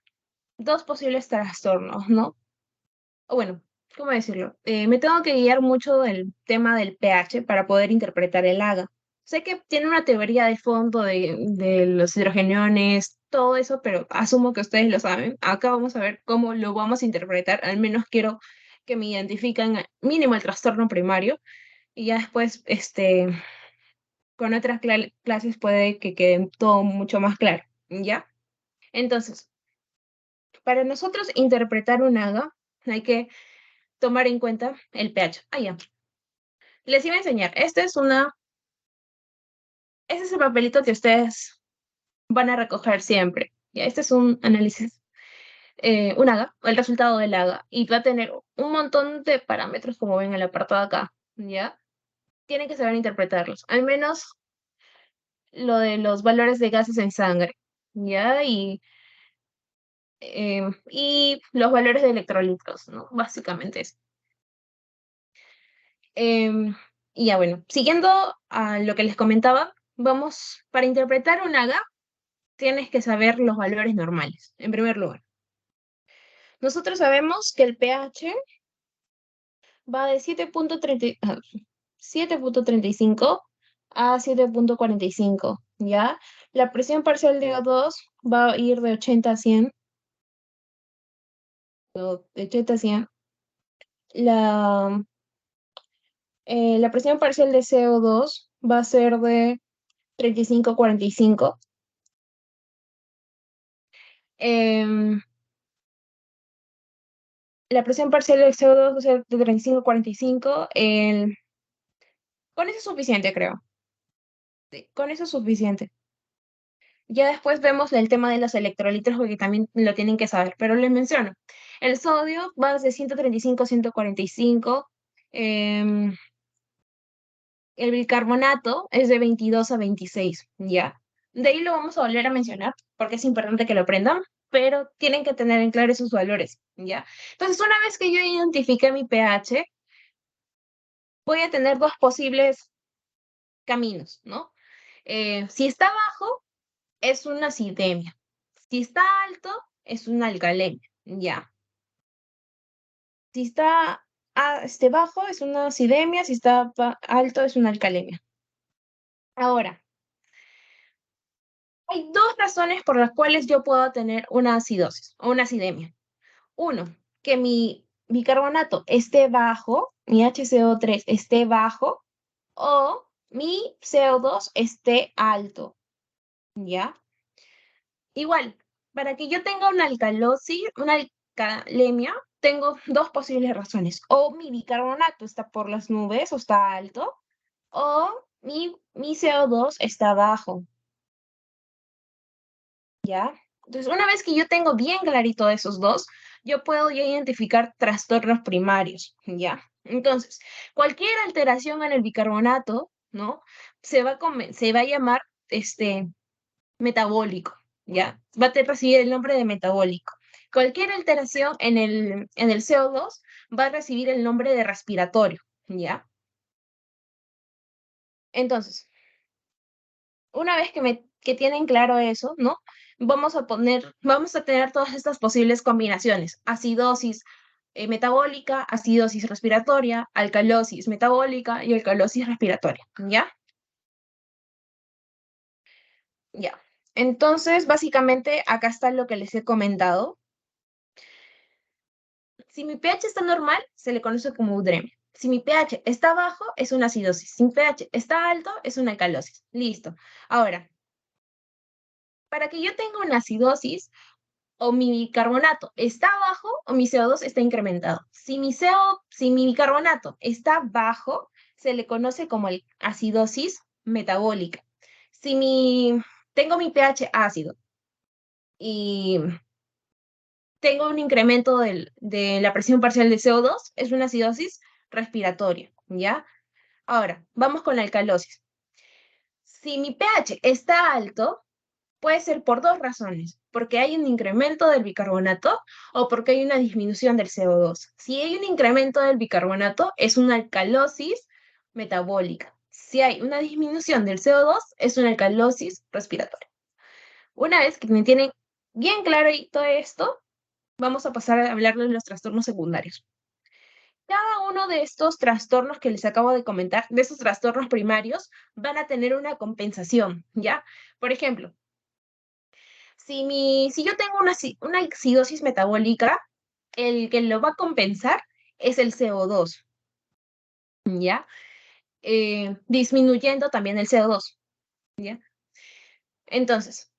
dos posibles trastornos, ¿no? O bueno, ¿cómo decirlo? Me tengo que guiar mucho del tema del pH para poder interpretar el AGA. Sé que tiene una teoría de fondo de los hidrogeniones, todo eso, pero asumo que ustedes lo saben. Acá vamos a ver cómo lo vamos a interpretar. Al menos quiero que me identifiquen mínimo el trastorno primario y ya después, con otras clases puede que quede todo mucho más claro, ¿ya? Entonces, para nosotros interpretar un AGA, hay que tomar en cuenta el pH. Ah, ya. Les iba a enseñar. Este es el papelito que ustedes van a recoger siempre. Ya, este es un análisis, un AGA, el resultado del AGA, y va a tener un montón de parámetros, como ven en la parte de acá, ¿ya? Tienen que saber interpretarlos, al menos lo de los valores de gases en sangre, ¿ya? Y los valores de electrolitos, ¿no? Básicamente eso. Em, y ya bueno, siguiendo a lo que les comentaba, para interpretar un AGA, tienes que saber los valores normales, en primer lugar. Nosotros sabemos que el pH va de 7.35 a 7.45, ¿ya? La presión parcial de O2 va a ir de 80 a 100, de 80 a 100. La, la presión parcial de CO2 va a ser de 35 a 45. Em, la presión parcial del CO2 va a ser de 35 a 45. Con eso es suficiente, creo. Sí, con eso es suficiente. Ya después vemos el tema de los electrolitos, porque también lo tienen que saber, pero les menciono. El sodio va de 135 a 145. em, el bicarbonato es de 22 a 26, ¿ya? De ahí lo vamos a volver a mencionar, porque es importante que lo aprendan, pero tienen que tener en claro esos valores, ¿ya? Entonces, una vez que yo identifique mi pH, voy a tener dos posibles caminos, ¿no? Si está bajo, es una acidemia. Si está alto, es una alcalemia, ya. Si está bajo, es una acidemia. Si está alto, es una alcalemia. Ahora, hay dos razones por las cuales yo puedo tener una acidosis o una acidemia. Uno, que mi bicarbonato esté bajo, mi HCO3 esté bajo, o mi CO2 esté alto, ¿ya? Igual, para que yo tenga una una alcalemia, tengo dos posibles razones. O mi bicarbonato está por las nubes o está alto, o mi CO2 está bajo, ¿ya? Entonces, una vez que yo tengo bien clarito esos dos, yo puedo ya identificar trastornos primarios, ¿ya? Entonces, cualquier alteración en el bicarbonato, ¿no? Se va a llamar, metabólico, ¿ya? Va a recibir el nombre de metabólico. Cualquier alteración en el CO2 va a recibir el nombre de respiratorio, ¿ya? Entonces, una vez que tienen claro eso, ¿no? Vamos a tener todas estas posibles combinaciones: acidosis metabólica, acidosis respiratoria, alcalosis metabólica y alcalosis respiratoria, ¿ya? Ya. Entonces, básicamente, acá está lo que les he comentado. Si mi pH está normal, se le conoce como udremia. Si mi pH está bajo, es una acidosis. Si mi pH está alto, es una alcalosis. Listo. Ahora, para que yo tenga una acidosis, o mi bicarbonato está bajo o mi CO2 está incrementado. Si mi bicarbonato está bajo, se le conoce como acidosis metabólica. Si tengo mi pH ácido y tengo un incremento de la presión parcial de CO2, es una acidosis respiratoria, ¿ya? Ahora, vamos con la alcalosis. Si mi pH está alto, puede ser por dos razones: porque hay un incremento del bicarbonato o porque hay una disminución del CO2. Si hay un incremento del bicarbonato, es una alcalosis metabólica. Si hay una disminución del CO2, es una alcalosis respiratoria. Una vez que me tienen bien claro todo esto, vamos a pasar a hablar de los trastornos secundarios. Cada uno de estos trastornos que les acabo de comentar, de esos trastornos primarios, van a tener una compensación, ¿ya? Por ejemplo, si yo tengo una acidosis metabólica, el que lo va a compensar es el CO2, ¿ya? Disminuyendo también el CO2, ¿ya? Entonces,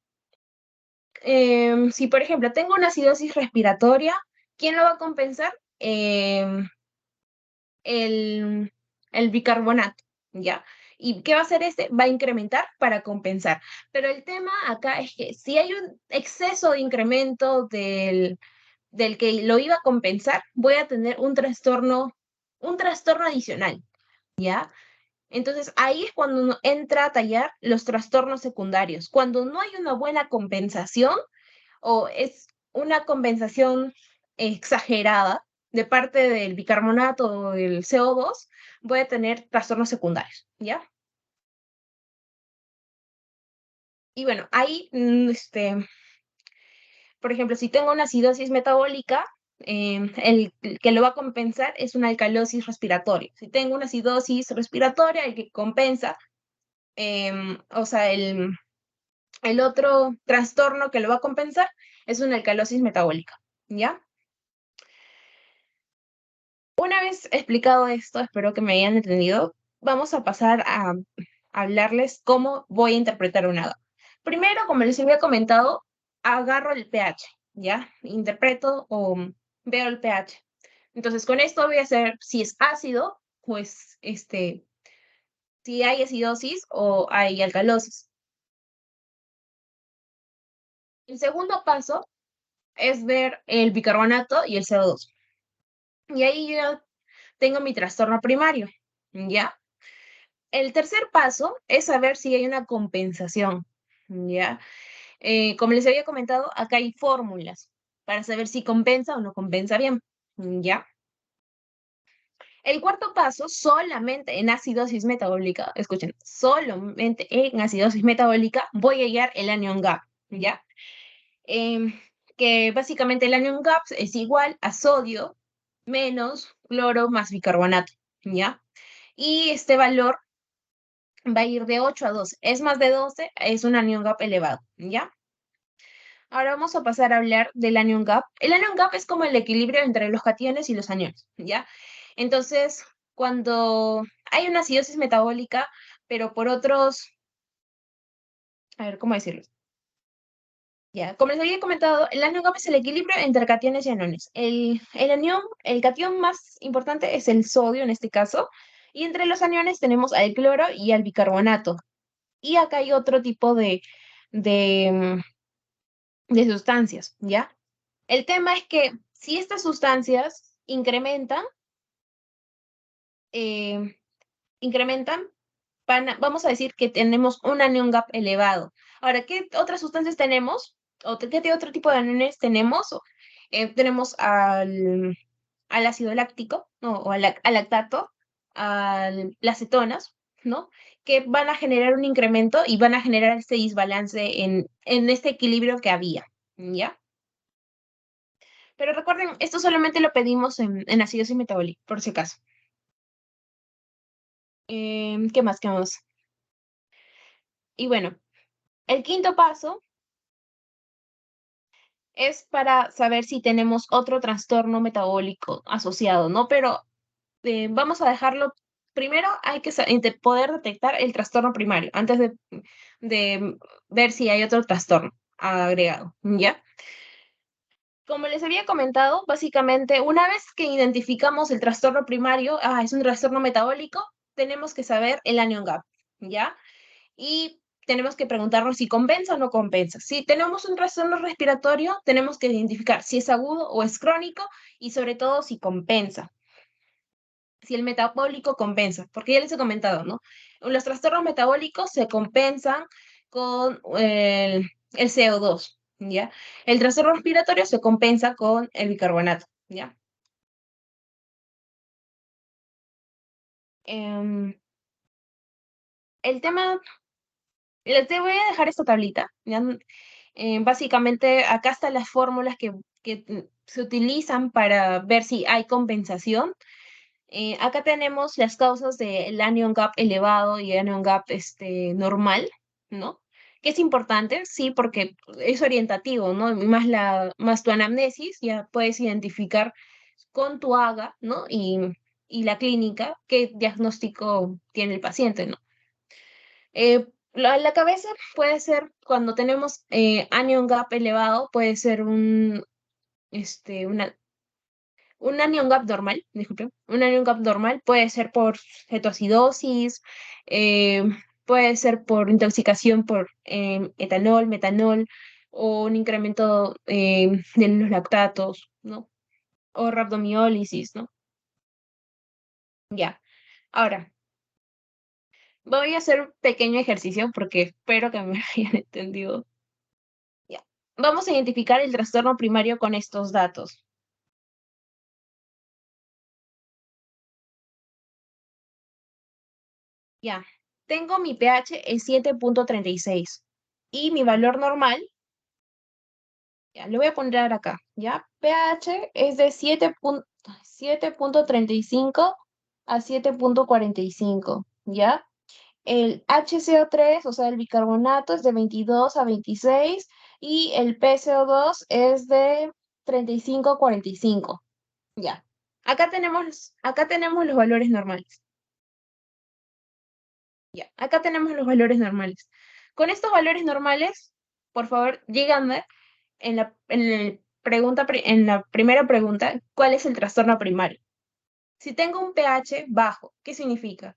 si por ejemplo tengo una acidosis respiratoria, ¿quién lo va a compensar? El, el bicarbonato, ¿ya? ¿Y qué va a hacer este? Va a incrementar para compensar. Pero el tema acá es que si hay un exceso de incremento del que lo iba a compensar, voy a tener un trastorno adicional, ¿ya? Entonces ahí es cuando uno entra a tallar los trastornos secundarios, cuando no hay una buena compensación o es una compensación exagerada de parte del bicarbonato o del CO2, voy a tener trastornos secundarios, ¿ya? Y bueno, ahí, por ejemplo, si tengo una acidosis metabólica, el que lo va a compensar es una alcalosis respiratoria. Si tengo una acidosis respiratoria, el que compensa, o sea, el otro trastorno que lo va a compensar es una alcalosis metabólica, ¿ya? Una vez explicado esto, espero que me hayan entendido, vamos a pasar a hablarles cómo voy a interpretar una GAP. Primero, como les había comentado, agarro el pH, ¿ya? Interpreto o veo el pH. Entonces, con esto voy a hacer si es ácido, pues, si hay acidosis o hay alcalosis. El segundo paso es ver el bicarbonato y el CO2. Y ahí yo tengo mi trastorno primario, ¿ya? El tercer paso es saber si hay una compensación, ¿ya? Como les había comentado, acá hay fórmulas para saber si compensa o no compensa bien, ¿ya? El cuarto paso, solamente en acidosis metabólica, escuchen, solamente en acidosis metabólica voy a hallar el anion gap, ¿ya? Em, que básicamente el anion gap es igual a sodio menos cloro más bicarbonato, ¿ya? Y este valor va a ir de 8 a 12. Es más de 12, es un anion gap elevado, ¿ya? Ahora vamos a pasar a hablar del anion gap. El anion gap es como el equilibrio entre los cationes y los aniones, ¿ya? Entonces, cuando hay una acidosis metabólica, pero por otros, a ver, ¿cómo decirlo? Ya, como les había comentado, el anión GAP es el equilibrio entre cationes y aniones. El anión, el catión más importante es el sodio en este caso, y entre los aniones tenemos al cloro y al bicarbonato. Y acá hay otro tipo de, de sustancias, ¿ya? El tema es que si estas sustancias incrementan, eh, incrementan, vamos a decir que tenemos un anion gap elevado. Ahora, ¿qué otras sustancias tenemos? ¿Qué otro tipo de aniones tenemos? Tenemos al ácido láctico, ¿no? O al lactato, a las cetonas, ¿no? Que van a generar un incremento y van a generar este desbalance en este equilibrio que había, ¿ya? Pero recuerden, esto solamente lo pedimos en acidosis metabólica, por si acaso. ¿Qué más? ¿Qué más? Y bueno, el quinto paso es para saber si tenemos otro trastorno metabólico asociado, ¿no? Pero vamos a dejarlo, primero hay que poder detectar el trastorno primario antes de ver si hay otro trastorno agregado, ¿ya? Como les había comentado, básicamente, una vez que identificamos el trastorno primario, es un trastorno metabólico, tenemos que saber el anion gap, ¿ya? Y tenemos que preguntarnos si compensa o no compensa. Si tenemos un trastorno respiratorio, tenemos que identificar si es agudo o es crónico y sobre todo si compensa, si el metabólico compensa, porque ya les he comentado, ¿no? Los trastornos metabólicos se compensan con el CO2, ¿ya? El trastorno respiratorio se compensa con el bicarbonato, ¿ya? Em, el tema, te voy a dejar esta tablita, ¿ya? Básicamente, acá están las fórmulas que se utilizan para ver si hay compensación. Acá tenemos las causas del anion gap elevado y anion gap normal, ¿no? Que es importante, sí, porque es orientativo, ¿no? Y más tu anamnesis, ya puedes identificar con tu AGA, ¿no? Y la clínica qué diagnóstico tiene el paciente, ¿no? La cabeza puede ser, cuando tenemos anion gap elevado, puede ser una un anion gap normal, disculpe, un anion gap normal puede ser por cetoacidosis, eh, puede ser por intoxicación por etanol, metanol, o un incremento de los lactatos, ¿no? O rabdomiólisis, ¿no? Ya. Ahora, voy a hacer un pequeño ejercicio porque espero que me hayan entendido. Ya. Vamos a identificar el trastorno primario con estos datos. Ya, tengo mi pH en 7.36 y mi valor normal, ya, lo voy a poner acá, ¿ya? pH es de 7.35 a 7.45, ¿ya? El HCO3, o sea, el bicarbonato, es de 22 a 26 y el PCO2 es de 35 a 45, ¿ya? Acá tenemos los valores normales. Ya, acá tenemos los valores normales. Con estos valores normales, por favor, díganme en la primera pregunta, ¿cuál es el trastorno primario? Si tengo un pH bajo, ¿qué significa?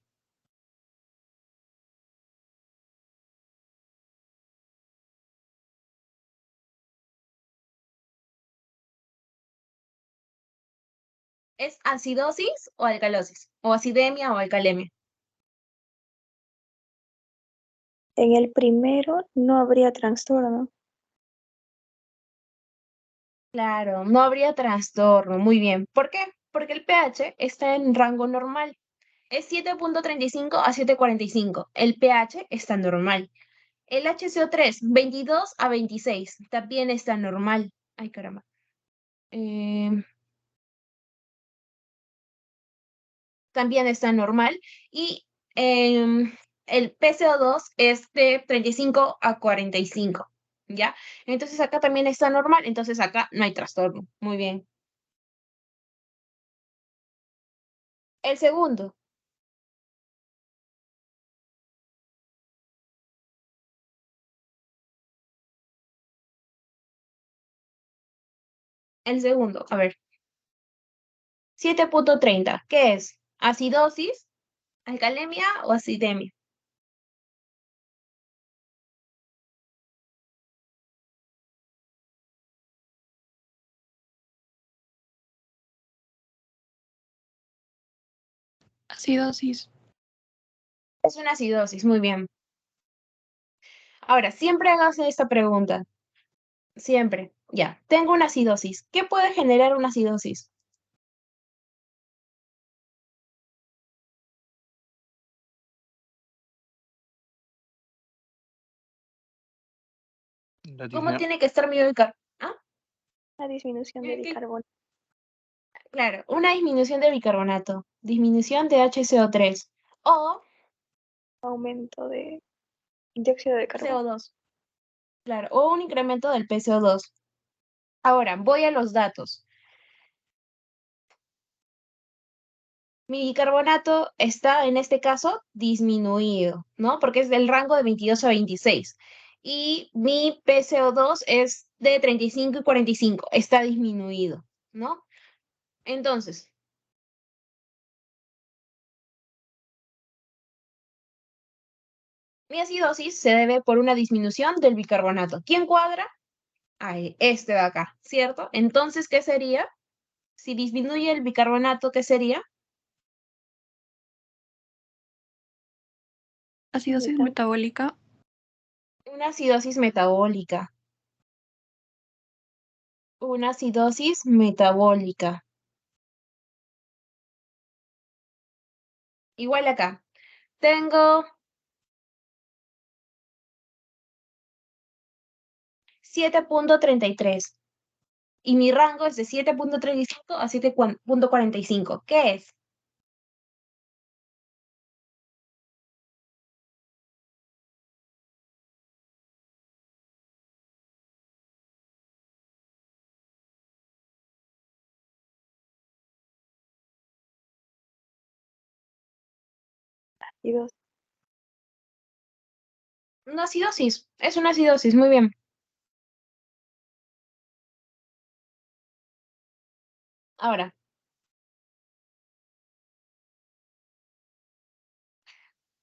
¿Es acidosis o alcalosis? ¿O acidemia o alcalemia? En el primero no habría trastorno. Claro, no habría trastorno. Muy bien. ¿Por qué? Porque el pH está en rango normal. Es 7.35 a 7.45. El pH está normal. El HCO3, 22 a 26, también está normal. Ay, caramba. Em, también está normal. Y el PCO2 es de 35 a 45, ¿ya? Entonces acá también está normal, entonces acá no hay trastorno. Muy bien. El segundo, El segundo, a ver, 7.30, ¿qué es? ¿Acidosis, alcalemia o acidemia? Acidosis. Es una acidosis, muy bien. Ahora, siempre hagas esta pregunta. Siempre. Ya, tengo una acidosis. ¿Qué puede generar una acidosis? La ¿Cómo disminución. tiene que estar mi bicarbonato? ¿Ah? La disminución de bicarbonato. Claro, una disminución de bicarbonato, disminución de HCO3 o Aumento de dióxido de carbono. CO2, claro, o un incremento del PCO2. Ahora, voy a los datos. Mi bicarbonato está, en este caso, disminuido, ¿no? Porque es del rango de 22 a 26. Y mi PCO2 es de 35 y 45, está disminuido, ¿no? Entonces, mi acidosis se debe por una disminución del bicarbonato. ¿Quién cuadra? Ay, este de acá, ¿cierto? Entonces, ¿qué sería? Si disminuye el bicarbonato, ¿qué sería? Acidosis Metan- metabólica. Una acidosis metabólica. Una acidosis metabólica. Igual acá. Tengo 7.33 y mi rango es de 7.35 a 7.45. ¿Qué es? Ácidos. Una acidosis. Es una acidosis, muy bien. Ahora,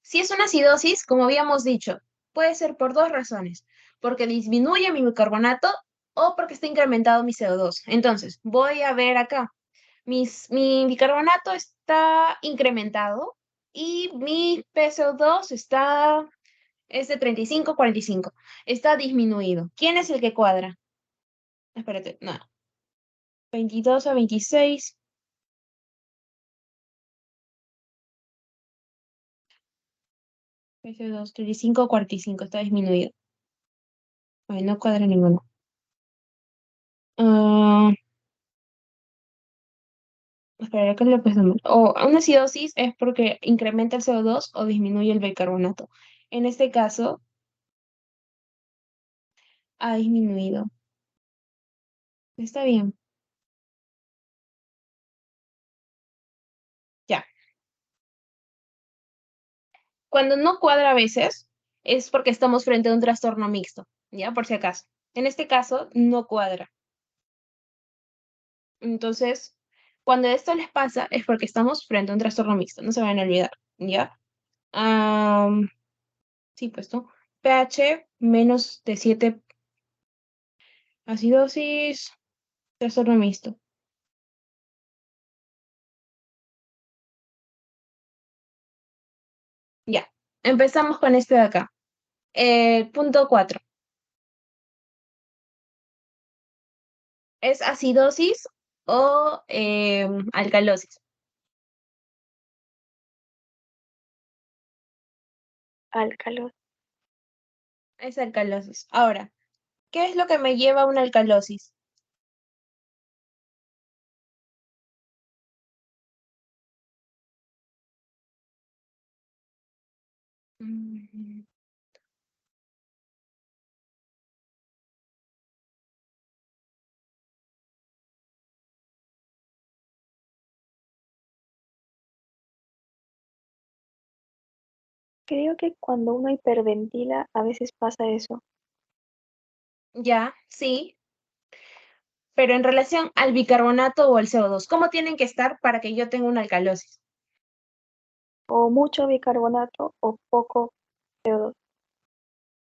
si es una acidosis, como habíamos dicho, puede ser por dos razones. Porque disminuye mi bicarbonato o porque está incrementado mi CO2. Entonces, voy a ver acá. Mi bicarbonato está incrementado y mi PCO2 es de 35 a 45. Está disminuido. ¿Quién es el que cuadra? Espérate, no. 22 a 26. PCO2, 35 a 45. Está disminuido. Ay, no cuadra ninguno. Ah, espera, ¿qué le pasa mal? O una acidosis es porque incrementa el CO2 o disminuye el bicarbonato. En este caso, ha disminuido. Está bien. Ya. Cuando no cuadra a veces, es porque estamos frente a un trastorno mixto, ¿ya? Por si acaso. En este caso, no cuadra. Entonces, cuando esto les pasa, es porque estamos frente a un trastorno mixto. No se van a olvidar, ¿ya? Am, sí, pues, ¿no? pH menos de 7, acidosis, trastorno mixto. Ya. Empezamos con este de acá. Punto 4. ¿Es acidosis o alcalosis? Álcalos. Es alcalosis. Ahora, ¿qué es lo que me lleva a una alcalosis? Mm, Creo que cuando uno hiperventila a veces pasa eso. ya, sí. pero en relación al bicarbonato o al CO2, ¿cómo tienen que estar para que yo tenga una alcalosis? O mucho bicarbonato o poco CO2.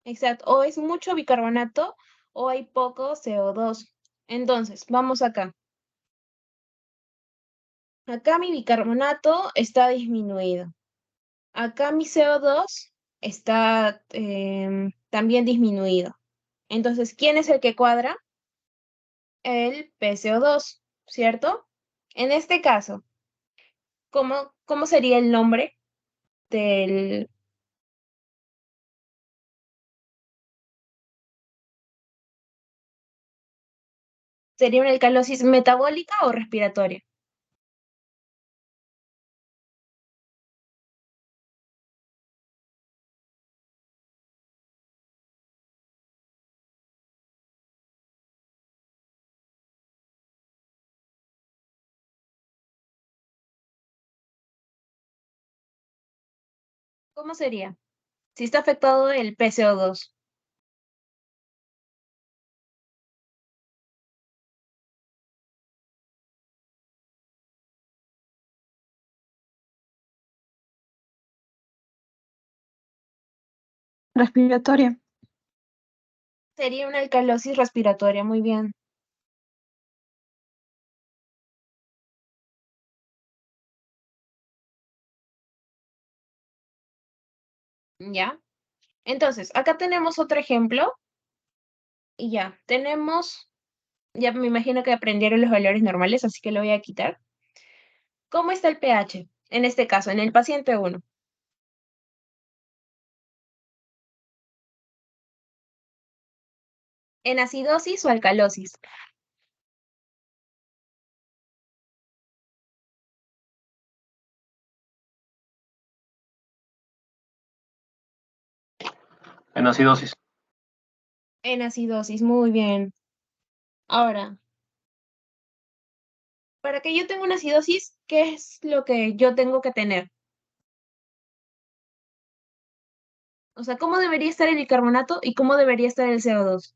Exacto, o es mucho bicarbonato o hay poco CO2. Entonces, vamos acá. Acá mi bicarbonato está disminuido. Acá mi CO2 está también disminuido. Entonces, ¿quién es el que cuadra? El PCO2, ¿cierto? En este caso, ¿cómo sería el nombre del... ¿Sería una alcalosis metabólica o respiratoria? ¿Cómo sería? Si está afectado el PCO2. Respiratoria. Sería una alcalosis respiratoria, muy bien. ¿Ya? Entonces, acá tenemos otro ejemplo y ya, ya me imagino que aprendieron los valores normales, así que lo voy a quitar. ¿Cómo está el pH? En este caso, en el paciente 1. ¿En acidosis o alcalosis? En acidosis. En acidosis, muy bien. Ahora, para que yo tenga una acidosis, ¿qué es lo que yo tengo que tener? O sea, ¿cómo debería estar el bicarbonato y cómo debería estar el CO2?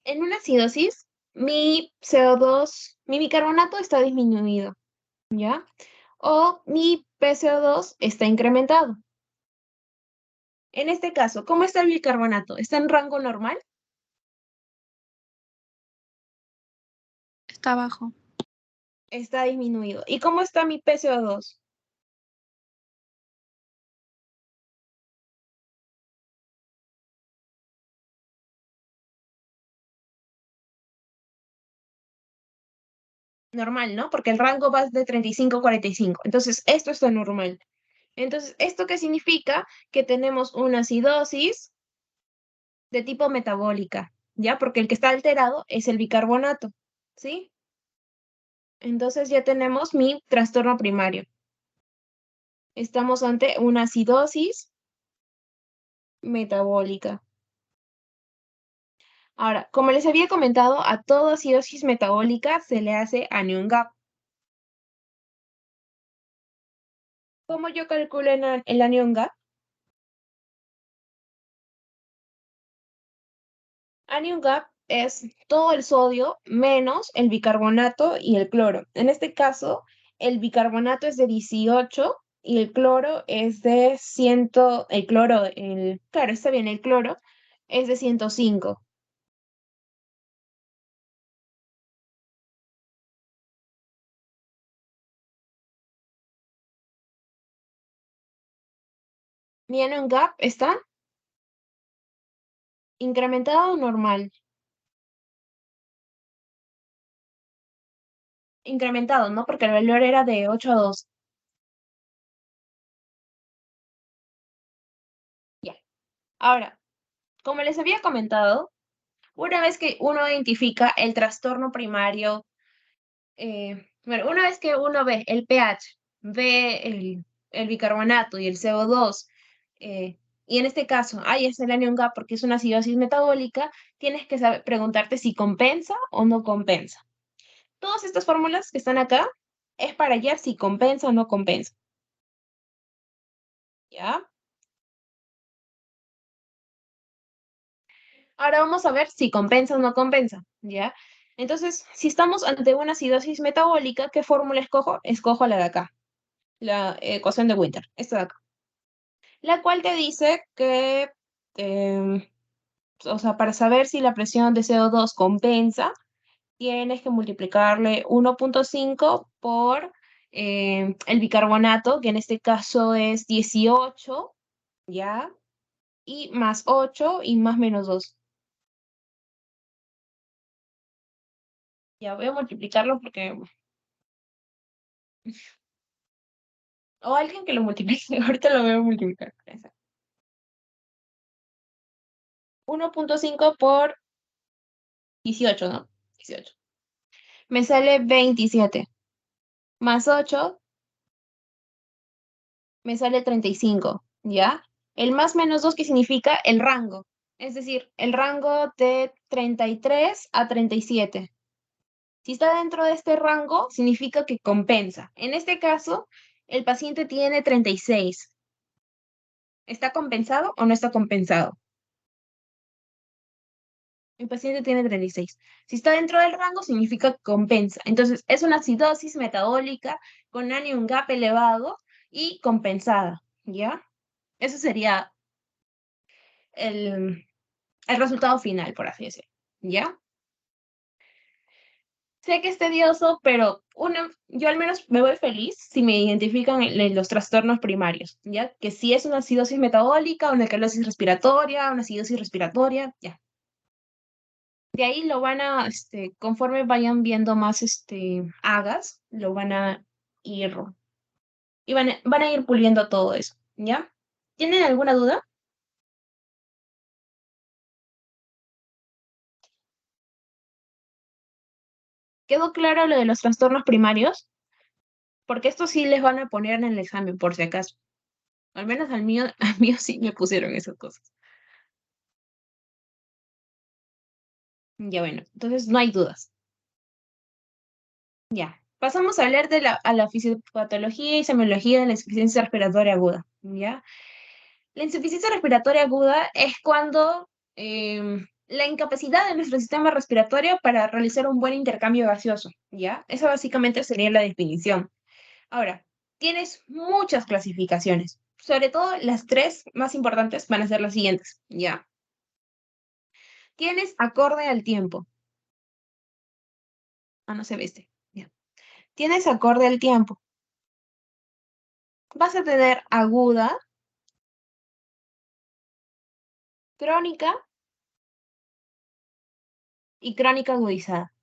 En una acidosis, mi CO2, mi bicarbonato está disminuido, ¿ya? O mi PCO2 está incrementado. En este caso, ¿cómo está el bicarbonato? ¿Está en rango normal? Está abajo. Está disminuido. ¿Y cómo está mi PCO2? Normal, ¿no? Porque el rango va de 35 a 45. Entonces, esto está normal. Entonces, ¿esto qué significa? Que tenemos una acidosis de tipo metabólica, ¿ya? Porque el que está alterado es el bicarbonato, ¿sí? Entonces ya tenemos mi trastorno primario. Estamos ante una acidosis metabólica. Ahora, como les había comentado, a toda acidosis metabólica se le hace anion gap. ¿Cómo yo calculo el anion gap? Anion gap es todo el sodio menos el bicarbonato y el cloro. En este caso, el bicarbonato es de 18 y el cloro es de 100, claro, está bien, el cloro es de 105. Mi anion gap está incrementado o normal. Incrementado, ¿no? Porque el valor era de 8 a 2. Ya. Ahora, como les había comentado, una vez que uno identifica el trastorno primario, bueno, una vez que uno ve el pH, ve el bicarbonato y el CO2, y en este caso hay el anión K porque es una acidosis metabólica, tienes que preguntarte si compensa o no compensa. Todas estas fórmulas que están acá es para hallar si compensa o no compensa. ¿Ya? Ahora vamos a ver si compensa o no compensa, ¿ya? Entonces, si estamos ante una acidosis metabólica, ¿qué fórmula escojo? Escojo la de acá, la ecuación de Winter, esta de acá, la cual te dice que, o sea, para saber si la presión de CO2 compensa, tienes que multiplicarle 1.5 por el bicarbonato, que en este caso es 18, ¿ya? Y más 8 y más menos 2. Ya voy a multiplicarlo porque... O alguien que lo multiplique. Ahorita lo voy a multiplicar. 1.5 por 18, ¿no? 18. Me sale 27. Más 8 me sale 35, ¿ya? El más menos 2, ¿qué significa? El rango. Es decir, el rango de 33 a 37. Si está dentro de este rango, significa que compensa. En este caso, el paciente tiene 36. ¿Está compensado o no está compensado? El paciente tiene 36. Si está dentro del rango, significa que compensa. Entonces, es una acidosis metabólica con anion gap elevado y compensada, ¿ya? Ese sería el, el resultado final, por así decirlo, ¿ya? Sé que es tedioso, pero yo al menos me voy feliz si me identifican en los trastornos primarios, ¿ya? Que si es una acidosis metabólica, una alcalosis respiratoria, una acidosis respiratoria, ya. De ahí lo van a, conforme vayan viendo más, agas, lo van a ir, y van a ir puliendo todo eso, ¿ya? ¿Tienen alguna duda? ¿Quedó claro lo de los trastornos primarios? Porque esto sí les van a poner en el examen, por si acaso. Al menos al mío, al mío sí me pusieron esas cosas. Ya bueno, entonces no hay dudas. Ya. Pasamos a hablar de a la fisiopatología y semiología de la insuficiencia respiratoria aguda. ¿Ya? La insuficiencia respiratoria aguda es cuando la incapacidad de nuestro sistema respiratorio para realizar un buen intercambio gaseoso. ¿Ya? Esa básicamente sería la definición. Ahora, tienes muchas clasificaciones. Sobre todo las tres más importantes van a ser las siguientes. ¿Ya? Tienes acorde al tiempo. Ah, no se ve este. Ya. Tienes acorde al tiempo. Vas a tener aguda, crónica y crónica agudizada.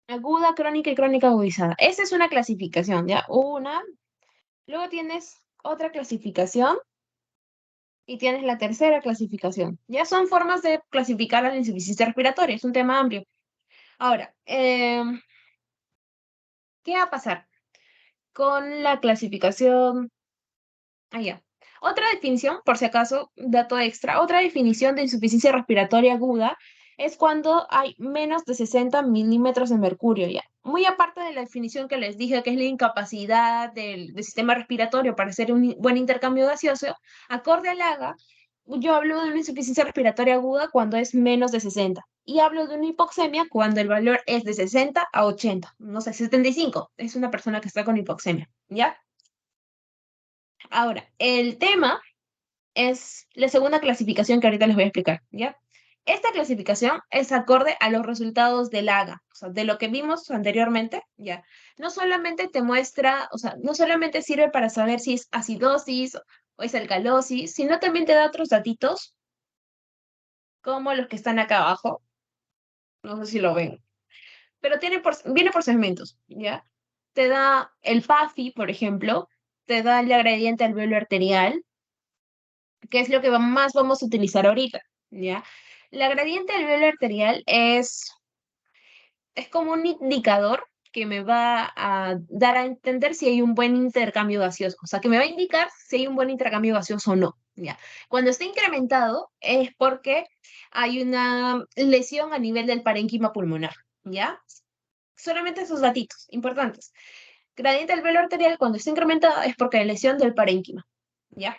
Aguda, crónica y crónica agudizada. Esa es una clasificación, ¿ya? Una. Luego tienes otra clasificación y tienes la tercera clasificación. Ya son formas de clasificar a la insuficiencia respiratoria. Es un tema amplio. Ahora, ¿qué va a pasar con la clasificación? Ya. Otra definición, por si acaso, dato extra, otra definición de insuficiencia respiratoria aguda es cuando hay menos de 60 milímetros de mercurio, ya. Muy aparte de la definición que les dije, que es la incapacidad del sistema respiratorio para hacer un buen intercambio gaseoso, acorde al AGA, yo hablo de una insuficiencia respiratoria aguda cuando es menos de 60 y hablo de una hipoxemia cuando el valor es de 60 a 80, no sé, 75, es una persona que está con hipoxemia, ¿ya? Ahora, el tema es la segunda clasificación que ahorita les voy a explicar, ¿ya? Esta clasificación es acorde a los resultados del AGA, o sea, de lo que vimos anteriormente, ¿ya? No solamente te muestra, o sea, no solamente sirve para saber si es acidosis o es alcalosis, sino también te da otros datitos, como los que están acá abajo, no sé si lo ven, pero viene por segmentos, ¿ya? Te da el PAFI, por ejemplo, te da el gradiente alveolo arterial, que es lo que más vamos a utilizar ahorita, ¿ya? La gradiente del alveolo arterial es como un indicador que me va a dar a entender si hay un buen intercambio gaseoso, o sea, que me va a indicar si hay un buen intercambio gaseoso o no, ¿ya? Cuando está incrementado es porque hay una lesión a nivel del parénquima pulmonar, ¿ya? Solamente esos datitos importantes. Gradiente del velo arterial cuando está incrementado es porque hay lesión del parénquima, ¿ya?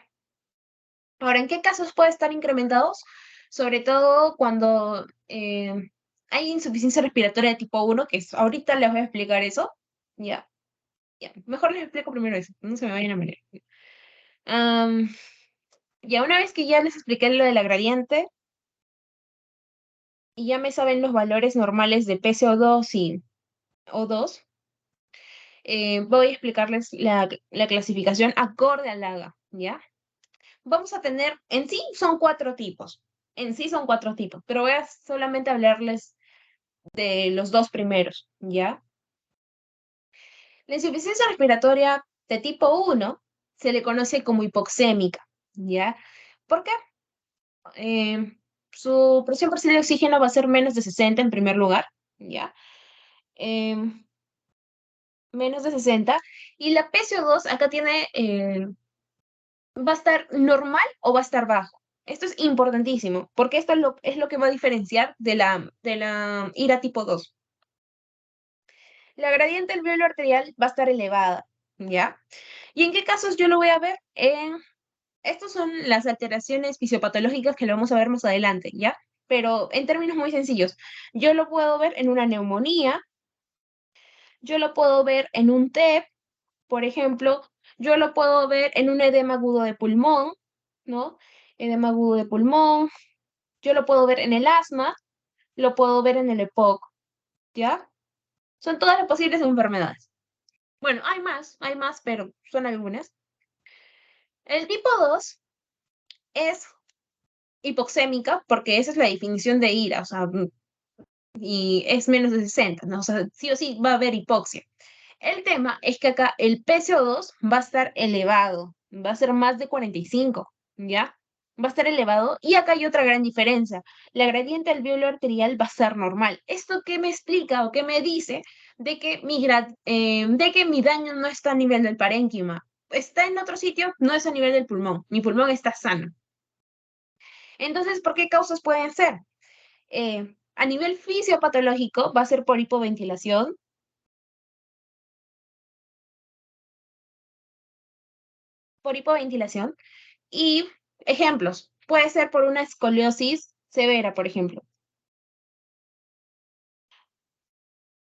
Ahora, ¿en qué casos puede estar incrementados? Sobre todo cuando hay insuficiencia respiratoria de tipo 1, ahorita les voy a explicar eso, ¿ya? Ya, mejor les explico primero eso, no se me vayan a marear. Am, ya una vez que ya les expliqué lo de la gradiente, y ya me saben los valores normales de PCO2 y O2, voy a explicarles la clasificación acorde al AGA, ¿ya? Vamos a tener, en sí son cuatro tipos, pero voy a solamente hablarles de los dos primeros, ¿ya? La insuficiencia respiratoria de tipo 1 se le conoce como hipoxémica, ¿ya? ¿Por qué? Su presión parcial de oxígeno va a ser menos de 60 en primer lugar, ¿ya? Em, Menos de 60. Y la PCO2 acá tiene, va a estar normal o va a estar bajo. Esto es importantísimo, porque esto es lo que va a diferenciar de la ira tipo 2. La gradiente del alveolo arterial va a estar elevada, ¿ya? ¿Y en qué casos yo lo voy a ver? Estos son las alteraciones fisiopatológicas que lo vamos a ver más adelante, ¿ya? Pero en términos muy sencillos, yo lo puedo ver en una neumonía, yo lo puedo ver en un TEP, por ejemplo, yo lo puedo ver en un edema agudo de pulmón, ¿no? Edema agudo de pulmón, yo lo puedo ver en el asma, lo puedo ver en el EPOC, ¿ya? Son todas las posibles enfermedades. Bueno, hay más, pero son algunas. El tipo 2 es hipoxémica porque esa es la definición de ira, o sea, y es menos de 60, ¿no? O sea, sí o sí va a haber hipoxia. El tema es que acá el PCO2 va a estar elevado, va a ser más de 45, ¿ya? Va a estar elevado y acá hay otra gran diferencia. La gradiente alveolo arterial va a ser normal. ¿Esto qué me explica o qué me dice de que mi daño no está a nivel del parénquima? Está en otro sitio, no es a nivel del pulmón. Mi pulmón está sano. Entonces, ¿por qué causas pueden ser? A nivel fisiopatológico va a ser por hipoventilación y ejemplos, puede ser por una escoliosis severa, por ejemplo.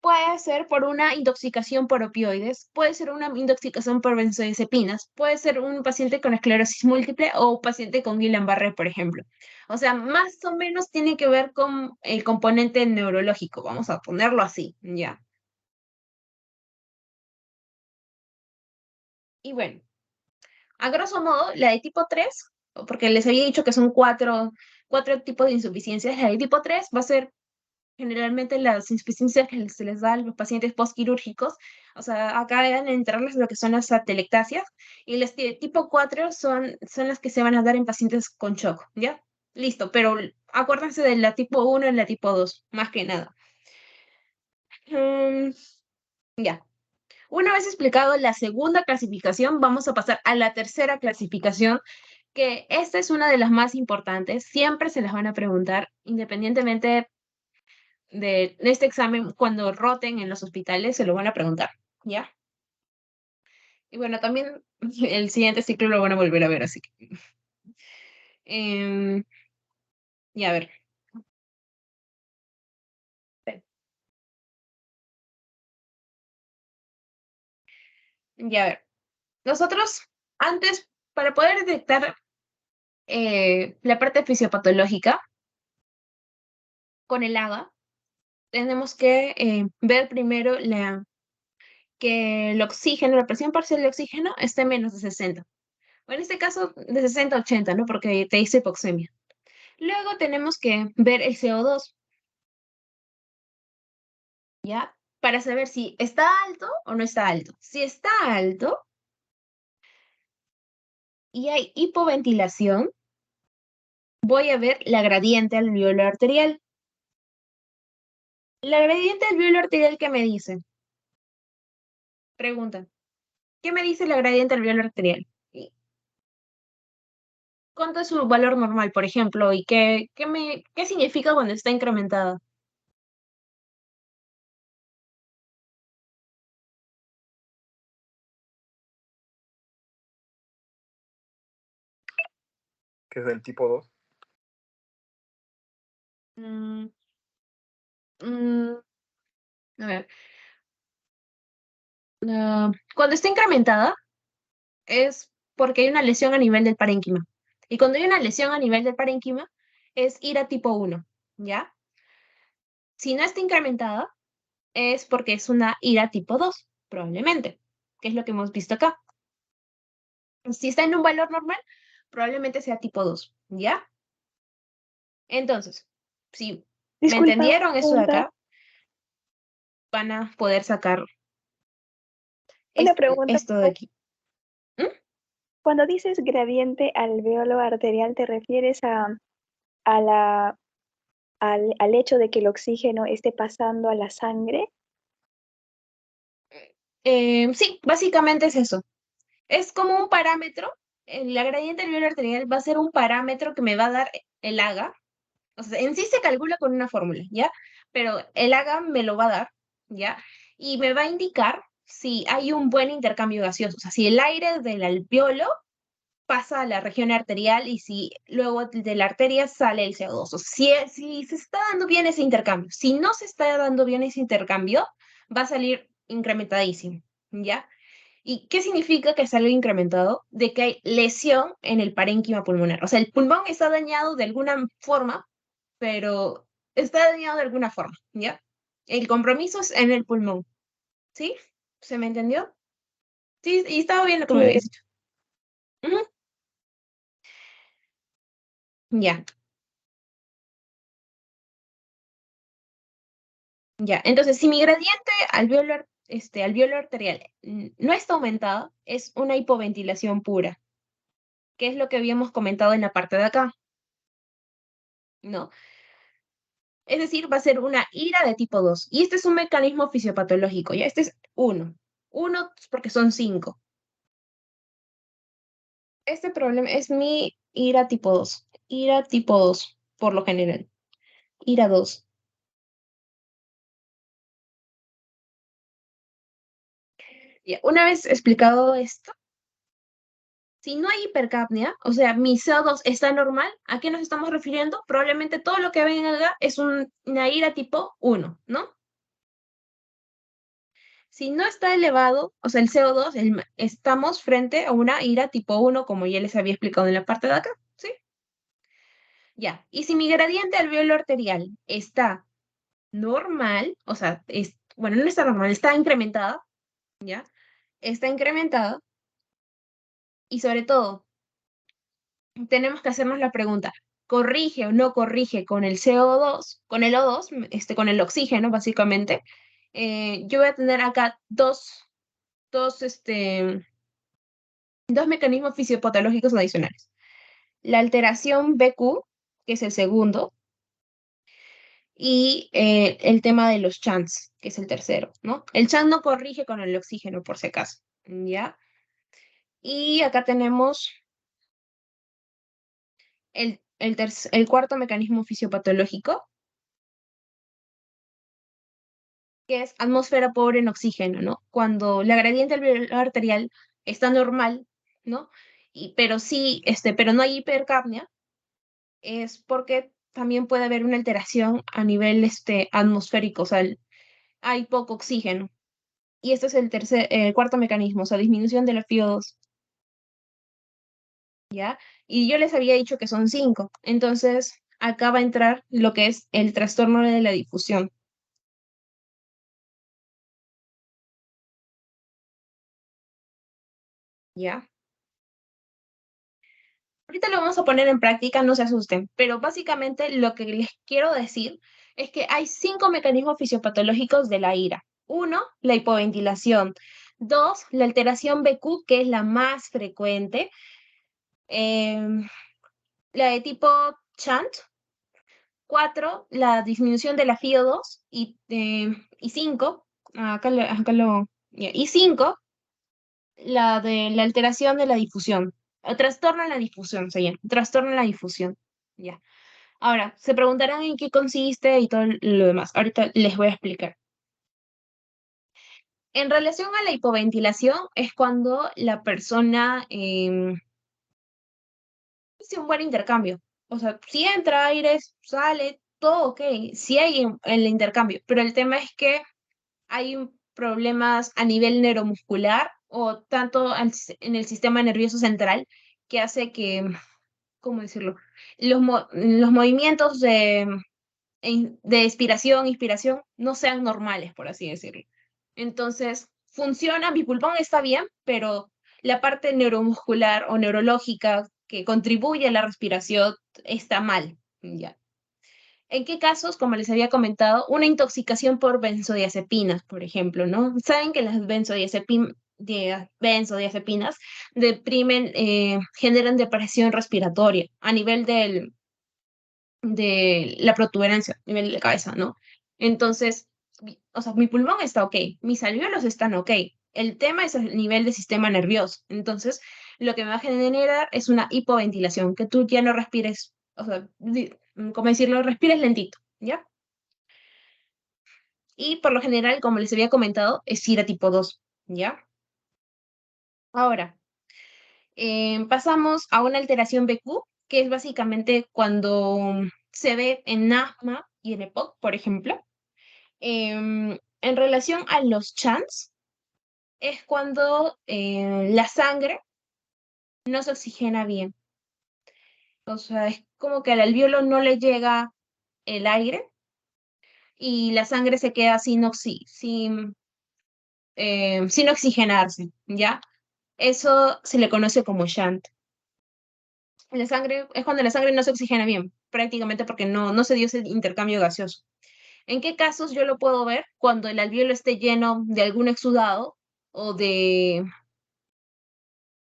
Puede ser por una intoxicación por opioides, puede ser una intoxicación por benzodiazepinas, puede ser un paciente con esclerosis múltiple o un paciente con Guillain-Barré, por ejemplo. O sea, más o menos tiene que ver con el componente neurológico, vamos a ponerlo así, ya. Y bueno, a grosso modo, la de tipo 3, porque les había dicho que son cuatro tipos de insuficiencias, la de tipo 3 va a ser generalmente las insuficiencias que se les da a los pacientes postquirúrgicos. O sea, acá deben entrarles lo que son las atelectasias, y las de tipo 4 son las que se van a dar en pacientes con shock, ¿ya? Listo, pero acuérdense de la tipo 1 y la tipo 2, más que nada. Mm, ya. Una vez explicado la segunda clasificación, vamos a pasar a la tercera clasificación, que esta es una de las más importantes. Siempre se las van a preguntar, independientemente de este examen, cuando roten en los hospitales, se lo van a preguntar, ¿ya? Y bueno, también el siguiente ciclo lo van a volver a ver, así que... em, y a ver. Y a ver. Nosotros, antes, para poder detectar la parte fisiopatológica con el AGA, tenemos que ver primero que el oxígeno, la presión parcial de oxígeno, esté menos de 60. O en este caso, de 60 a 80, ¿no? Porque te dice hipoxemia. Luego tenemos que ver el CO2, ¿ya? Para saber si está alto o no está alto. Si está alto y hay hipoventilación, voy a ver la gradiente alveolar arterial. La gradiente alveolar arterial, ¿qué me dice? Pregunta. ¿Qué me dice la gradiente alveolar arterial? ¿Y ¿Cuánto es su valor normal, por ejemplo? ¿Y qué significa cuando está incrementada? Que es del tipo 2. Mm, mm, a ver. Cuando está incrementada es porque hay una lesión a nivel del parénquima. Y cuando hay una lesión a nivel del parénquima es IRA tipo 1, ¿ya? Si no está incrementada es porque es una IRA tipo 2, probablemente, que es lo que hemos visto acá. Si está en un valor normal, probablemente sea tipo 2, ¿ya? Entonces, si me Disculpa, una entendieron eso de pregunta. acá, van a poder sacar Una pregunta. esto de aquí. ¿Mm? Cuando dices gradiente alveolo arterial, ¿te refieres a al hecho de que el oxígeno esté pasando a la sangre? Sí, básicamente es eso. Es como un parámetro. La gradiente alveolar arterial va a ser un parámetro que me va a dar el AGA. O sea, en sí se calcula con una fórmula, ¿ya? Pero el AGA me lo va a dar, ¿ya? Y me va a indicar si hay un buen intercambio gaseoso. O sea, si el aire del alveolo pasa a la región arterial y si luego de la arteria sale el CO2. O sea, si se está dando bien ese intercambio. Si no se está dando bien ese intercambio, va a salir incrementadísimo, ¿ya? ¿Y qué significa que salga incrementado? De que hay lesión en el parénquima pulmonar. O sea, el pulmón está dañado de alguna forma, pero está dañado de alguna forma, ¿ya? El compromiso es en el pulmón, ¿sí? ¿Se me entendió? Sí, y estaba bien lo que me Sí, habías dicho. Ujú. Ya, ya. Entonces, si mi gradiente alveolo arterial no está aumentada, es una hipoventilación pura, que es lo que habíamos comentado en la parte de acá, ¿no? Es decir, va a ser una ira de tipo 2. Y este es un mecanismo fisiopatológico, ¿ya? Este es uno. Uno porque son 5. Este problema es mi ira tipo 2. Ira tipo 2, por lo general. Ira 2. Ya, una vez explicado esto, si no hay hipercapnia, o sea, mi CO2 está normal, ¿a qué nos estamos refiriendo? Probablemente todo lo que ven acá es una ira tipo 1, ¿no? Si no está elevado, o sea, el CO2, estamos frente a una ira tipo 1, como ya les había explicado en la parte de acá, ¿sí? Ya. Y si mi gradiente alveolo arterial está normal, o sea, bueno, no está normal, está incrementada, ¿ya? Está incrementada y sobre todo, tenemos que hacernos la pregunta, ¿corrige o no corrige con el CO2, con el O2, con el oxígeno, básicamente? Yo voy a tener acá dos, dos mecanismos fisiopatológicos adicionales. La alteración BQ, que es el segundo, y el tema de los chants, que es el tercero, ¿no? El chant no corrige con el oxígeno, por si acaso, ¿ya? Y acá tenemos el cuarto mecanismo fisiopatológico, que es atmósfera pobre en oxígeno, ¿no? Cuando la gradiente alveolar arterial está normal, ¿no? Pero sí, pero no hay hipercapnia, es porque también puede haber una alteración a nivel atmosférico, o sea, hay poco oxígeno. Y este es el cuarto mecanismo, o sea, disminución del FiO2, ¿ya? Y yo les había dicho que son 5. Entonces, acá va a entrar lo que es el trastorno de la difusión, ¿ya? Ahorita lo vamos a poner en práctica, no se asusten, pero básicamente lo que les quiero decir es que hay 5 mecanismos fisiopatológicos de la ira. Uno, la hipoventilación. Dos, la alteración BQ, que es la más frecuente. La de tipo chant. 4, la disminución de la FiO2 y 5, y 5, la de la alteración de la difusión, o trastorno en la difusión, se llama, trastorno en la difusión, ya. Ahora, se preguntarán en qué consiste y todo lo demás. Ahorita les voy a explicar. En relación a la hipoventilación, es cuando la persona hace un buen intercambio. O sea, si entra aire, sale, todo ok, sí hay el intercambio, pero el tema es que hay problemas a nivel neuromuscular o tanto en el sistema nervioso central que hace que, ¿cómo decirlo? Los movimientos de expiración, inspiración, no sean normales, por así decirlo. Entonces, funciona, mi pulmón está bien, pero la parte neuromuscular o neurológica que contribuye a la respiración está mal, ¿ya? ¿En qué casos, como les había comentado, una intoxicación por benzodiazepinas, por ejemplo, ¿no? Saben que las benzodiazepinas deprimen, generan depresión respiratoria a nivel de la protuberancia, a nivel de la cabeza, ¿no? Entonces, o sea, mi pulmón está ok, mis alvéolos están ok. El tema es el nivel de sistema nervioso. Entonces, lo que me va a generar es una hipoventilación, que tú ya no respires, o sea, ¿cómo decirlo? Respires lentito, ¿ya? Y por lo general, como les había comentado, es SIRA tipo 2, ¿ya? Ahora, pasamos a una alteración BQ, que es básicamente cuando se ve en asma y en EPOC, por ejemplo. En relación a los chants, es cuando la sangre no se oxigena bien. O sea, es como que al alvéolo no le llega el aire y la sangre se queda sin oxigenarse, ¿ya? Eso se le conoce como shunt. La sangre es cuando la sangre no se oxigena bien, prácticamente porque no se dio ese intercambio gaseoso. ¿En qué casos yo lo puedo ver? Cuando el alvéolo esté lleno de algún exudado o de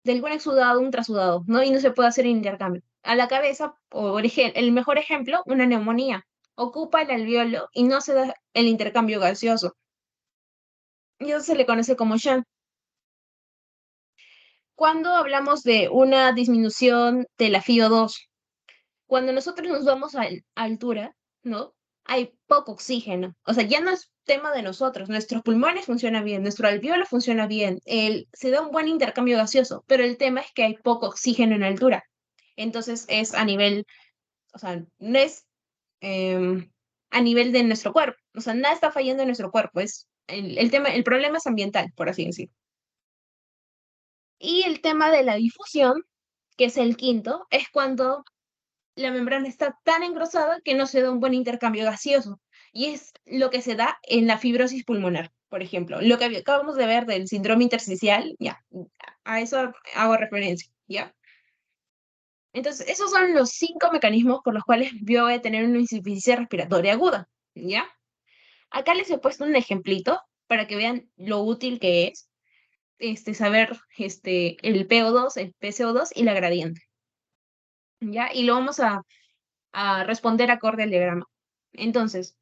algún exudado, un trasudado, ¿no? Y no se puede hacer el intercambio. A la cabeza, el mejor ejemplo, una neumonía. Ocupa el alvéolo y no se da el intercambio gaseoso. Y eso se le conoce como shunt. Cuando hablamos de una disminución de la FiO2, cuando nosotros nos vamos a altura, ¿no? Hay poco oxígeno. O sea, ya no es tema de nosotros. Nuestros pulmones funcionan bien, nuestro alvéolo funciona bien, se da un buen intercambio gaseoso, pero el tema es que hay poco oxígeno en altura. Entonces es a nivel, o sea, no es a nivel de nuestro cuerpo. O sea, nada está fallando en nuestro cuerpo. Es el tema, el problema es ambiental, por así decirlo. Y el tema de la difusión, que es el quinto, es cuando la membrana está tan engrosada que no se da un buen intercambio gaseoso. Y es lo que se da en la fibrosis pulmonar, por ejemplo. Lo que acabamos de ver del síndrome intersticial, ya, a eso hago referencia, ¿ya? Entonces, esos son los 5 mecanismos por los cuales yo voy a tener una insuficiencia respiratoria aguda, ¿ya? Acá les he puesto un ejemplito para que vean lo útil que es saber el PO2, el PCO2 y la gradiente, ¿ya? Y lo vamos a responder acorde al diagrama. Entonces,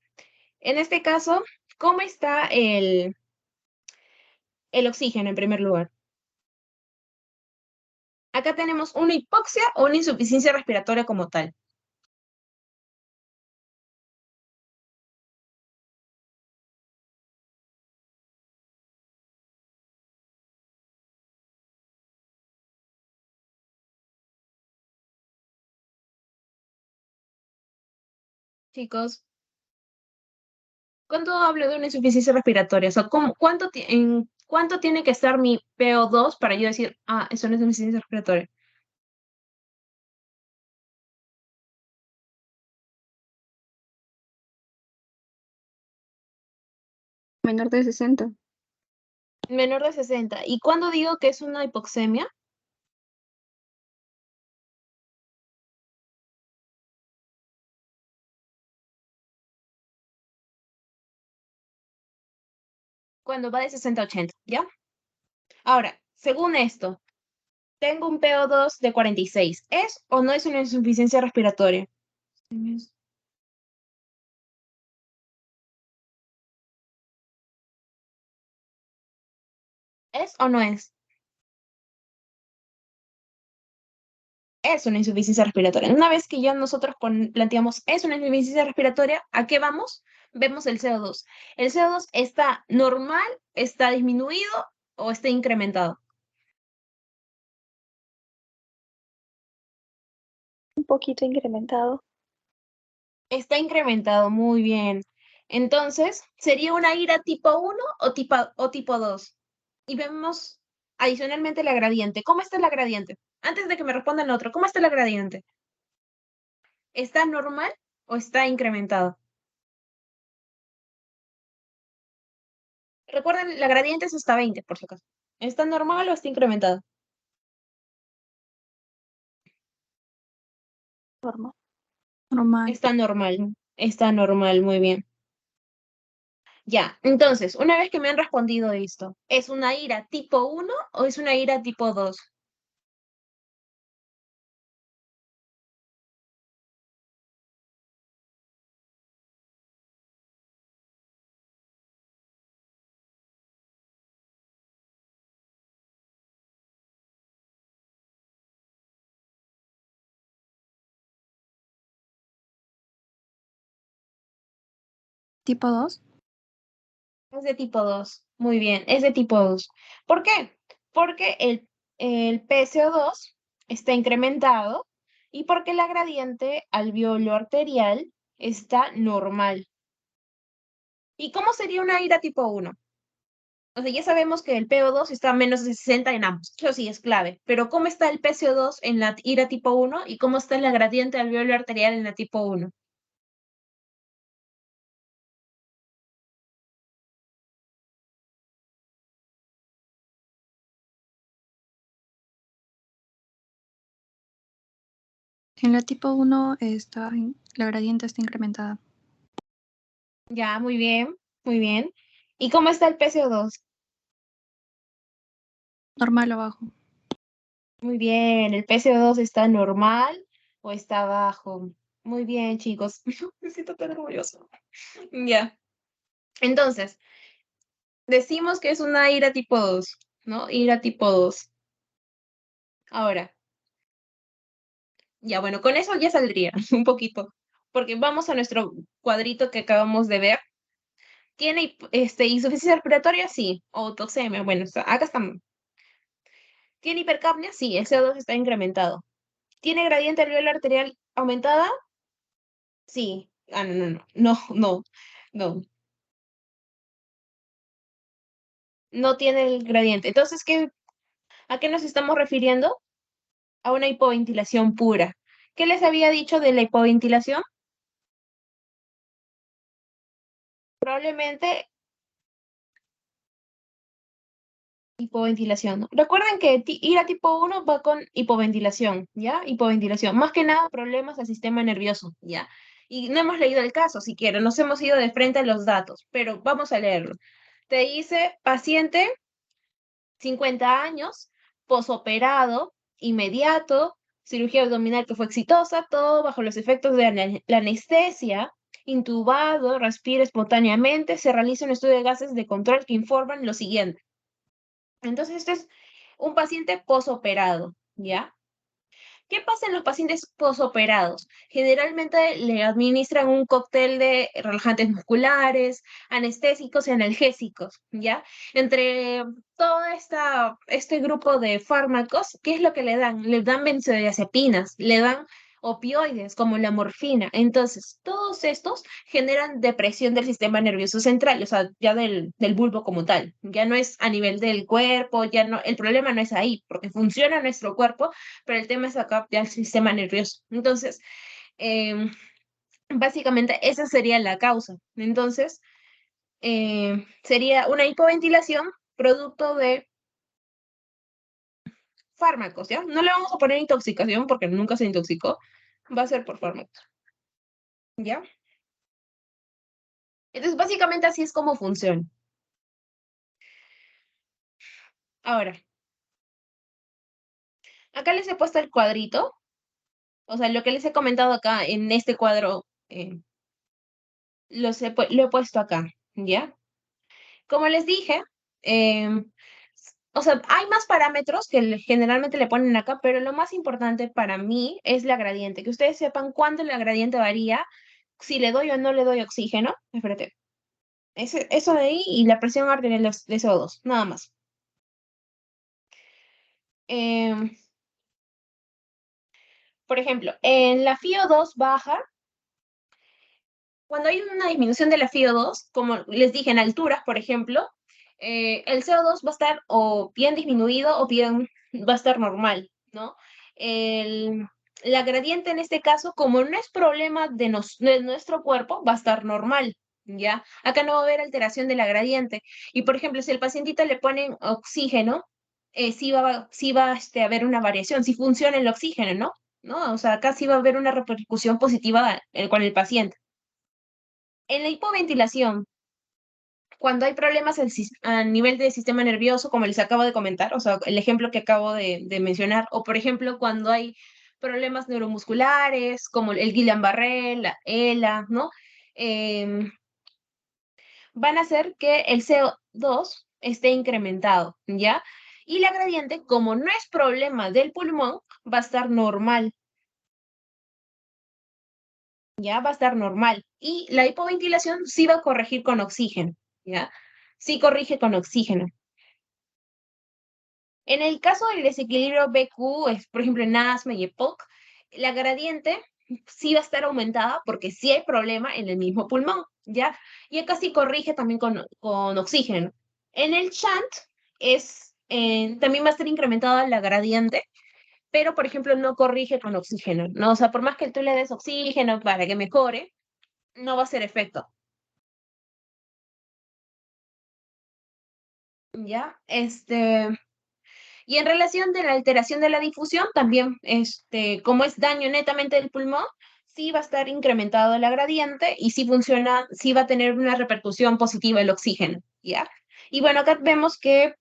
en este caso, ¿cómo está el oxígeno en primer lugar? Acá tenemos una hipoxia o una insuficiencia respiratoria como tal. Chicos, ¿cuándo hablo de una insuficiencia respiratoria? O sea, en cuánto tiene que estar mi PO2 para yo decir, ah, eso no es insuficiencia respiratoria? Menor de 60. Menor de 60. ¿Y cuándo digo que es una hipoxemia? Cuando va de 60 a 80, ¿ya? Ahora, según esto, tengo un PO2 de 46. ¿Es o no es una insuficiencia respiratoria? ¿Es o no es? Es una insuficiencia respiratoria. Una vez que ya nosotros planteamos es una insuficiencia respiratoria, ¿a qué vamos? Vemos el CO2. ¿El CO2 está normal, está disminuido o está incrementado? Un poquito incrementado. Está incrementado, muy bien. Entonces, ¿sería una ira tipo uno o tipo 2? Y vemos adicionalmente la gradiente. ¿Cómo está la gradiente? Antes de que me respondan otro, ¿cómo está la gradiente? ¿Está normal o está incrementado? Recuerden, la gradiente es hasta 20, por si acaso. ¿Está normal o está incrementado? Normal. Normal. Está normal, muy bien. Ya, entonces, una vez que me han respondido esto, ¿es una ira tipo uno o es una ira tipo 2? ¿Tipo 2? Es de tipo 2. Muy bien, es de tipo 2. ¿Por qué? Porque el PCO2 está incrementado y porque la gradiente alveolo arterial está normal. ¿Y cómo sería una ira tipo uno? O sea, ya sabemos que el PO2 está a menos de 60 en ambos. Eso sí es clave. Pero ¿cómo está el PCO2 en la ira tipo uno y cómo está la gradiente alveolo arterial en la tipo uno? En la tipo 1 la gradiente está incrementada. Ya, muy bien, muy bien. ¿Y cómo está el PCO2? Normal abajo. Muy bien, ¿el PCO2 está normal o está bajo? Muy bien, chicos. Me siento tan orgulloso. Ya. Entonces, decimos que es una ira tipo 2, ¿no? Ira tipo 2. Ahora, ya bueno, con eso ya saldría un poquito, porque vamos a nuestro cuadrito que acabamos de ver. ¿Tiene insuficiencia respiratoria? Sí. O toxemia, bueno, acá estamos. ¿Tiene hipercapnia? Sí, el CO2 está incrementado. ¿Tiene gradiente alveolar arterial aumentada? Sí. Ah, no, no, no, no, no, no, no tiene el gradiente. Entonces, ¿a qué nos estamos refiriendo? A una hipoventilación pura. ¿Qué les había dicho de la hipoventilación? Probablemente hipoventilación, ¿no? Recuerden que ir a tipo uno va con hipoventilación, ¿ya? Hipoventilación. Más que nada problemas al sistema nervioso, ¿ya? Y no hemos leído el caso, si quieren, nos hemos ido de frente a los datos, pero vamos a leerlo. Te dice paciente 50 años, posoperado, inmediato, cirugía abdominal que fue exitosa, todo bajo los efectos de la anestesia, intubado, respira espontáneamente, se realiza un estudio de gases de control que informan lo siguiente. Entonces, este es un paciente posoperado, ¿ya? ¿Qué pasa en los pacientes posoperados? Generalmente le administran un cóctel de relajantes musculares, anestésicos y analgésicos, ¿ya? Entre todo este grupo de fármacos, ¿qué es lo que le dan? Le dan benzodiazepinas, le dan opioides como la morfina. Entonces, todos estos generan depresión del sistema nervioso central, o sea, ya del bulbo como tal. Ya no es a nivel del cuerpo, ya no, el problema no es ahí, porque funciona nuestro cuerpo, pero el tema es acá del sistema nervioso. Entonces, em, básicamente esa sería la causa. Entonces, sería una hipoventilación producto de fármacos, ¿ya? No le vamos a poner intoxicación porque nunca se intoxicó, va a ser por fármacos, ¿ya? Entonces, básicamente así es como funciona. Ahora, acá les he puesto el cuadrito O sea, lo que les he comentado acá en este cuadro, lo he puesto acá, ¿ya? Como les dije, o sea, hay más parámetros que generalmente le ponen acá, pero lo más importante para mí es la gradiente, que ustedes sepan cuánto la gradiente varía, si le doy o no le doy oxígeno. Espérate, eso de ahí y la presión arterial de CO2, nada más. Em, por ejemplo, en la FiO2 baja, cuando hay una disminución de la FiO2, como les dije, en alturas, por ejemplo, el CO2 va a estar o bien disminuido o bien va a estar normal, ¿no? El- la gradiente en este caso, como no es problema de nuestro cuerpo, va a estar normal, ¿ya? Acá no va a haber alteración de la gradiente. Y por ejemplo, si al pacientito le ponen oxígeno, sí va a haber una variación, si funciona el oxígeno, ¿no? ¿No? O sea, acá sí va a haber una repercusión positiva con el paciente. En la hipoventilación, cuando hay problemas a nivel del sistema nervioso, como les acabo de comentar, o sea, el ejemplo que acabo de mencionar, o por ejemplo, cuando hay problemas neuromusculares, como el Guillain-Barré, la ELA, ¿no? Em, Van a hacer que el CO2 esté incrementado, ¿ya? Y la gradiente, como no es problema del pulmón, va a estar normal, ¿ya? Va a estar normal. Y la hipoventilación sí va a corregir con oxígeno, ¿ya? Sí corrige con oxígeno. En el caso del desequilibrio BQ, por ejemplo en asma y EPOC, la gradiente sí va a estar aumentada porque sí hay problema en el mismo pulmón, ¿ya? Y acá sí corrige también con oxígeno. En el shunt también va a estar incrementada la gradiente, pero por ejemplo no corrige con oxígeno, ¿no? O sea, por más que tú le des oxígeno para que mejore, no va a hacer efecto, ¿ya? Y en relación de la alteración de la difusión, también, como es daño netamente del pulmón, sí va a estar incrementado la gradiente y sí funciona, sí va a tener una repercusión positiva el oxígeno, ¿ya? Y bueno, acá vemos que,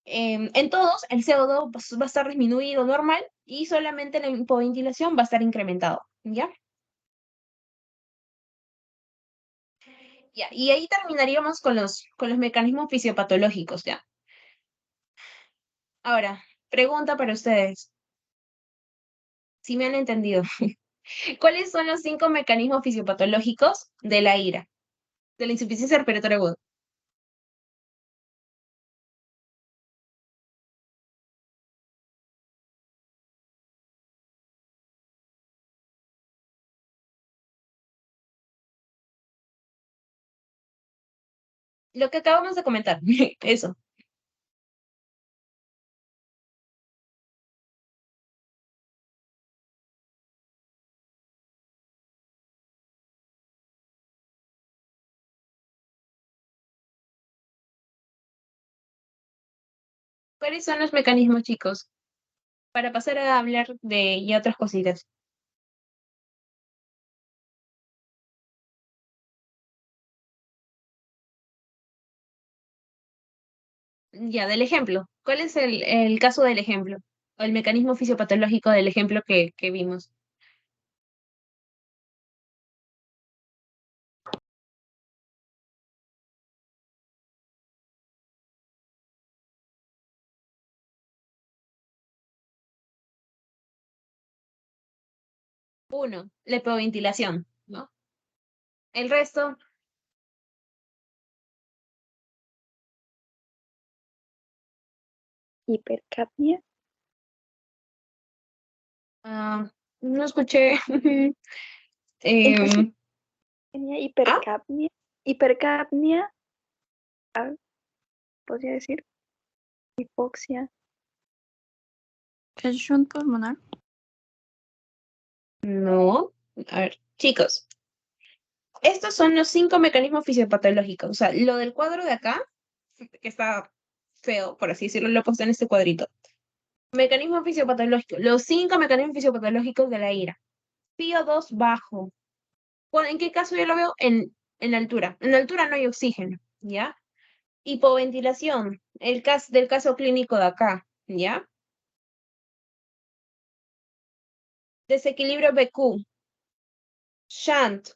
en todos el CO2 va a estar disminuido normal y solamente la hipoventilación va a estar incrementado, ¿ya? Ya, y ahí terminaríamos con los mecanismos fisiopatológicos, ¿ya? Ahora, pregunta para ustedes, si me han entendido. ¿Cuáles son los 5 mecanismos fisiopatológicos de la ira, de la insuficiencia respiratoria aguda? Lo que acabamos de comentar, eso. ¿Cuáles son los mecanismos, chicos? Para pasar a hablar de ya otras cositas. Ya, del ejemplo. ¿Cuál es el caso del ejemplo? O el mecanismo fisiopatológico del ejemplo que vimos. Uno, la hipoventilación, ¿no? El resto, Hipercapnia. no escuché. Entonces Em, tenía ¿Ah? hipercapnia. Hipercapnia, podría decir. Hipoxia. ¿El shunt pulmonar? No. A ver, chicos. Estos son los 5 mecanismos fisiopatológicos. O sea, lo del cuadro de acá, que está feo, por así decirlo, lo he puesto en este cuadrito. Mecanismo fisiopatológico. Los 5 mecanismos fisiopatológicos de la ira. PO2 bajo. ¿En qué caso yo lo veo? En altura. En altura no hay oxígeno, ¿ya? Hipoventilación. Del caso clínico de acá, ¿ya? desequilibrio BQ, shunt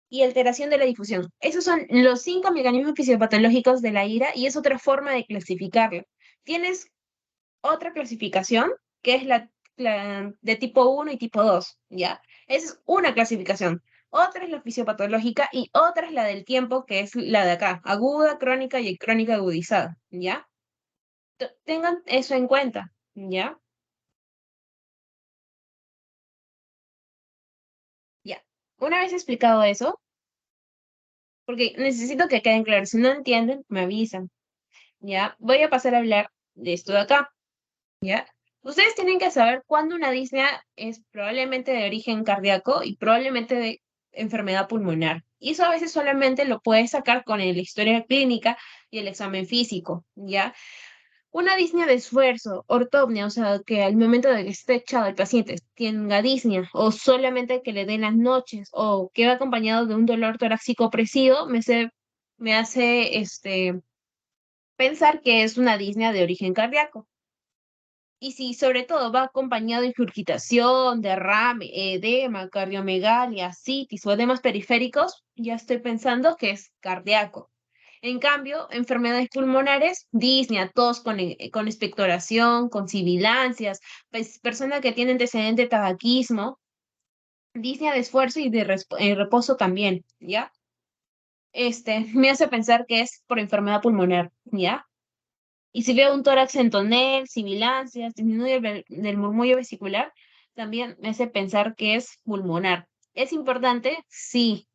y alteración de la difusión. Esos son los 5 mecanismos fisiopatológicos de la ira y es otra forma de clasificarlo. Tienes otra clasificación que es la de tipo 1 y tipo 2, ¿ya? Esa es una clasificación. Otra es la fisiopatológica y otra es la del tiempo, que es la de acá, aguda, crónica y crónica agudizada, ¿ya? Tengan eso en cuenta, ¿ya? Ya. Una vez explicado eso, porque necesito que queden claros, si no entienden, me avisan, ¿ya? Voy a pasar a hablar de esto de acá, ¿ya? Ustedes tienen que saber cuándo una disnea es probablemente de origen cardíaco y probablemente de enfermedad pulmonar. Y eso a veces solamente lo puedes sacar con la historia clínica y el examen físico, ¿ya? Una disnea de esfuerzo, ortopnea, o sea, que al momento de que esté echado el paciente tenga disnea, o solamente que le den las noches, o que va acompañado de un dolor torácico opresivo, me hace pensar que es una disnea de origen cardíaco. Y si sobre todo va acompañado de ingurgitación, derrame, edema, cardiomegalia, citis o edemas periféricos, ya estoy pensando que es cardíaco. En cambio, enfermedades pulmonares, disnea, tos con expectoración, con sibilancias, persona que tiene antecedente de tabaquismo, disnea de esfuerzo y de reposo también, ¿ya? Me hace pensar que es por enfermedad pulmonar, ¿ya? Y si veo un tórax en tonel, sibilancias, disminuye del murmullo vesicular, también me hace pensar que es pulmonar. ¿Es importante? Sí,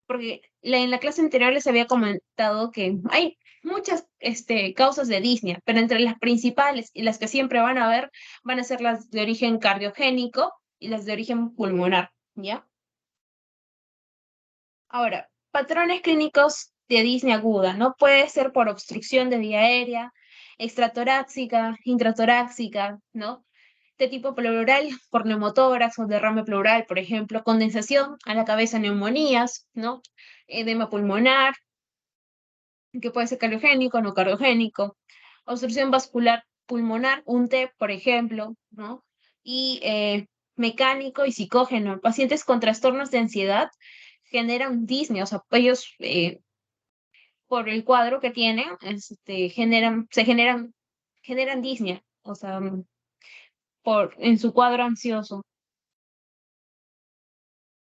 porque en la clase anterior les había comentado que hay muchas causas de disnea, pero entre las principales y las que siempre van a haber van a ser las de origen cardiogénico y las de origen pulmonar, ¿ya? Ahora, patrones clínicos de disnea aguda, ¿no? Puede ser por obstrucción de vía aérea, extratoráxica, intratoráxica, ¿no? De tipo pleural por neumotórax o derrame pleural, por ejemplo, condensación a la cabeza, neumonías, ¿no? Edema pulmonar, que puede ser cardiogénico, no cardiogénico, obstrucción vascular pulmonar, un TEP, por ejemplo, ¿no? Y mecánico y psicógeno. Pacientes con trastornos de ansiedad generan disnea, o sea, ellos por el cuadro que tienen, generan disnea, o sea, en su cuadro ansioso.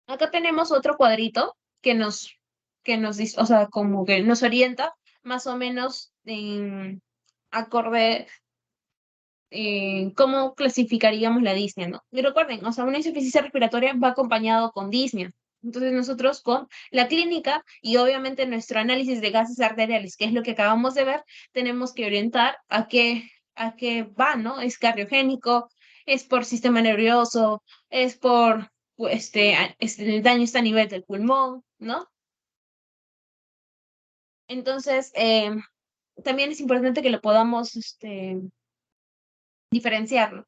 Acá tenemos otro cuadrito o sea, como que nos orienta más o menos en acorde cómo clasificaríamos la disnea, ¿no? Y recuerden, o sea, una insuficiencia respiratoria va acompañado con disnea. Entonces nosotros con la clínica y obviamente nuestro análisis de gases arteriales, que es lo que acabamos de ver, tenemos que orientar a qué va, ¿no? Es cardiogénico, es por sistema nervioso, es por, el daño está a nivel del pulmón, ¿no? Entonces, también es importante que lo podamos, diferenciarlo.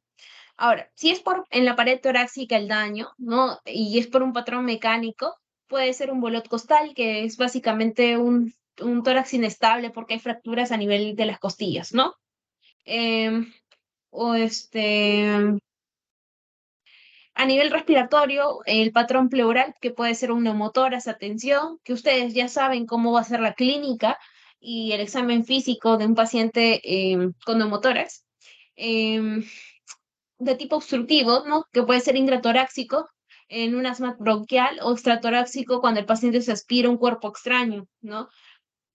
Ahora, si es en la pared torácica el daño, ¿no? Y es por un patrón mecánico, puede ser un bolot costal, que es básicamente un tórax inestable porque hay fracturas a nivel de las costillas, ¿no? Em, o a nivel respiratorio, el patrón pleural, que puede ser un neumotórax, atención, que ustedes ya saben cómo va a ser la clínica y el examen físico de un paciente con neumotórax. Em, de tipo obstructivo, ¿no? Que puede ser intratoráxico en un asma bronquial o extratoráxico cuando el paciente se aspira un cuerpo extraño, ¿no?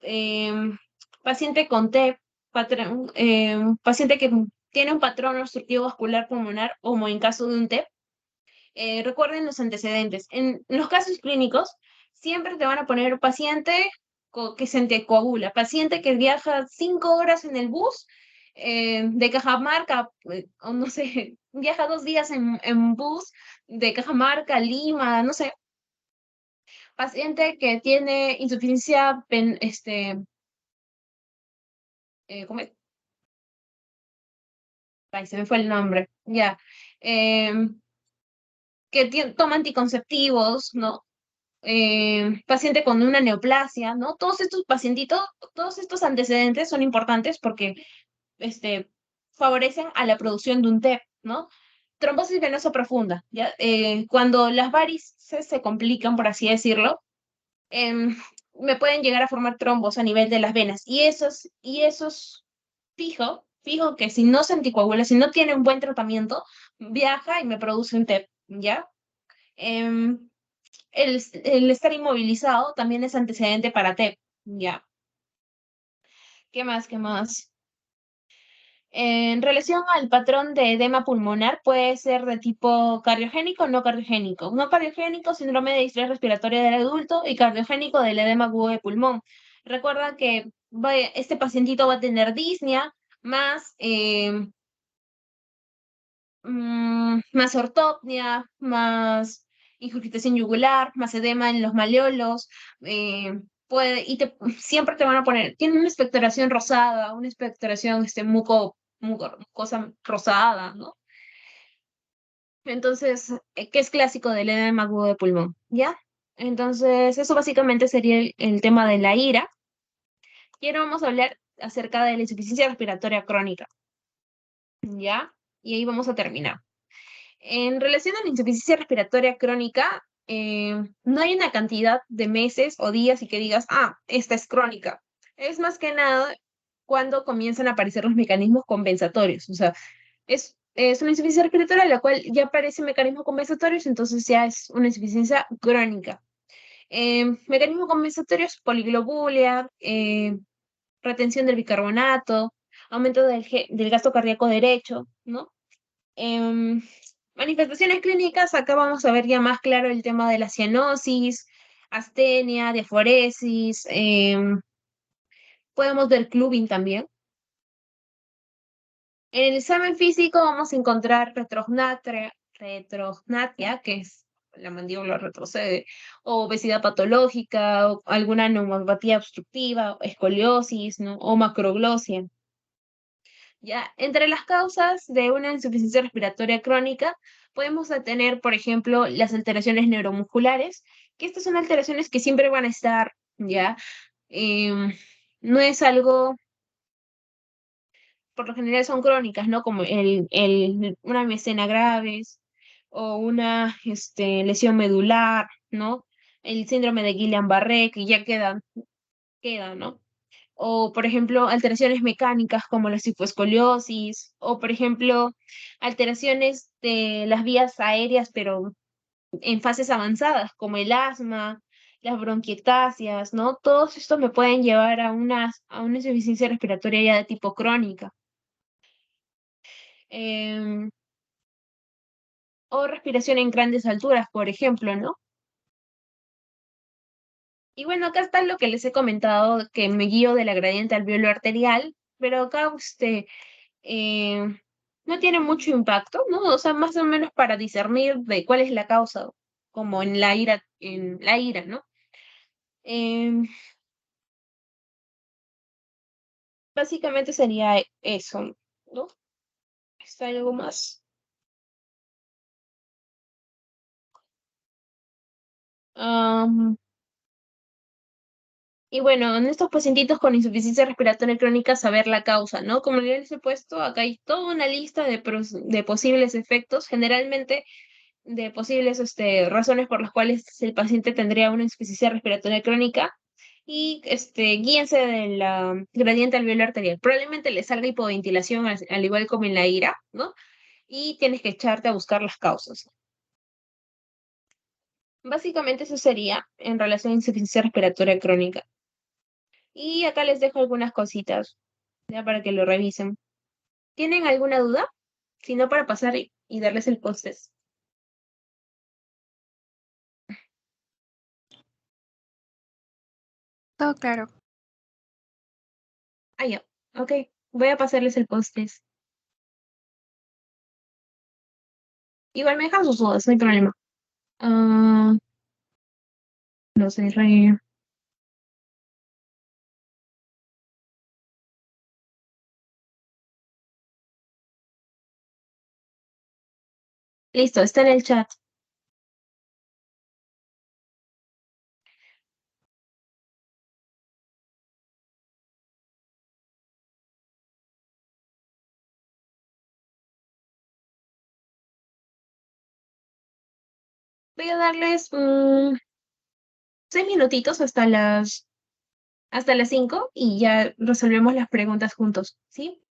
Em, paciente con TEP, paciente que tiene un patrón obstructivo vascular pulmonar, como en caso de un TEP. Recuerden los antecedentes. En los casos clínicos, siempre te van a poner paciente que se anticoagula, paciente que viaja 5 horas en el bus de Cajamarca, o no sé, viaja 2 días en bus de Cajamarca a Lima, no sé. Paciente que tiene insuficiencia, ¿cómo es? Ay, se me fue el nombre, ya. Que toma anticonceptivos, ¿no? Paciente con una neoplasia, ¿no? Todos estos pacientitos, todos estos antecedentes son importantes porque favorecen a la producción de un TEP, ¿no? trombosis venosa profunda, ¿ya? Cuando las varices se complican, por así decirlo, em, me pueden llegar a formar trombos a nivel de las venas. Y esos fijo que si no se anticoagula, si no tiene un buen tratamiento, viaja y me produce un TEP, ¿ya? Em, el estar inmovilizado también es antecedente para TEP, ¿ya? ¿Qué más? ¿Qué más? En relación al patrón de edema pulmonar, puede ser de tipo cardiogénico o no cardiogénico. No cardiogénico, síndrome de distrés respiratoria del adulto y cardiogénico del edema agudo de pulmón. Recuerda que este pacientito va a tener disnea más, más ortopnia, más ingurgitación yugular, más edema en los maleolos. Siempre te van a poner, tiene una expectoración rosada, una expectoración mucosa rosada, ¿no? Entonces, que es clásico del edema agudo de pulmón, ¿ya? Entonces, eso básicamente sería el tema de la ira. Y ahora vamos a hablar acerca de la insuficiencia respiratoria crónica, ¿ya? Y ahí vamos a terminar. En relación a la insuficiencia respiratoria crónica, no hay una cantidad de meses o días y que digas, esta es crónica. Es más que nada cuando comienzan a aparecer los mecanismos compensatorios. O sea, es una insuficiencia respiratoria la cual ya aparecen mecanismos compensatorios, entonces ya es una insuficiencia crónica. Mecanismos compensatorios, poliglobulia, retención del bicarbonato, aumento del gasto cardíaco derecho, ¿no? Em, Manifestaciones clínicas, acá vamos a ver ya más claro el tema de la cianosis, astenia, diaforesis, podemos ver clubing también. En el examen físico vamos a encontrar retrognatia, que es la mandíbula retrocede, o obesidad patológica, o alguna neumopatía obstructiva, o escoliosis, ¿no? O macroglosia. Ya, entre las causas de una insuficiencia respiratoria crónica, podemos tener, por ejemplo, las alteraciones neuromusculares, que estas son alteraciones que siempre van a estar, ¿ya? Em, no es algo, por lo general son crónicas, ¿no? Como una miastenia graves o una lesión medular, ¿no? El síndrome de Guillain-Barré, que ya queda, ¿no? O, por ejemplo, alteraciones mecánicas como la cifoescoliosis, o, por ejemplo, alteraciones de las vías aéreas, pero en fases avanzadas, como el asma, las bronquiectasias, ¿no? Todos estos me pueden llevar a una insuficiencia respiratoria ya de tipo crónica. Em, o respiración en grandes alturas, por ejemplo, ¿no? Y bueno, acá está lo que les he comentado, que me guío de la gradiente alveolo arterial, pero acá eh, no tiene mucho impacto, ¿no? O sea, más o menos para discernir de cuál es la causa, como en la ira, ¿no? Em, Básicamente sería eso, ¿no? ¿Está algo más? Am, y bueno, en estos pacientitos con insuficiencia respiratoria crónica, saber la causa, ¿no? Como ya les he puesto, acá hay toda una lista de posibles efectos. Generalmente de posibles razones por las cuales el paciente tendría una insuficiencia respiratoria crónica y guíense de la gradiente alveolar arterial. Probablemente le salga hipoventilación al igual como en la ira, ¿no? Y tienes que echarte a buscar las causas. Básicamente eso sería en relación a insuficiencia respiratoria crónica. Y acá les dejo algunas cositas, ya para que lo revisen. ¿Tienen alguna duda? Si no, para pasar y darles el post. Todo claro. Ah, ya. Ok. Voy a pasarles el post. Igual me dejan sus dudas, no hay problema. Ah, no sé, listo, está en el chat. Voy a darles 6 minutitos hasta las 5 y ya resolvemos las preguntas juntos, ¿sí?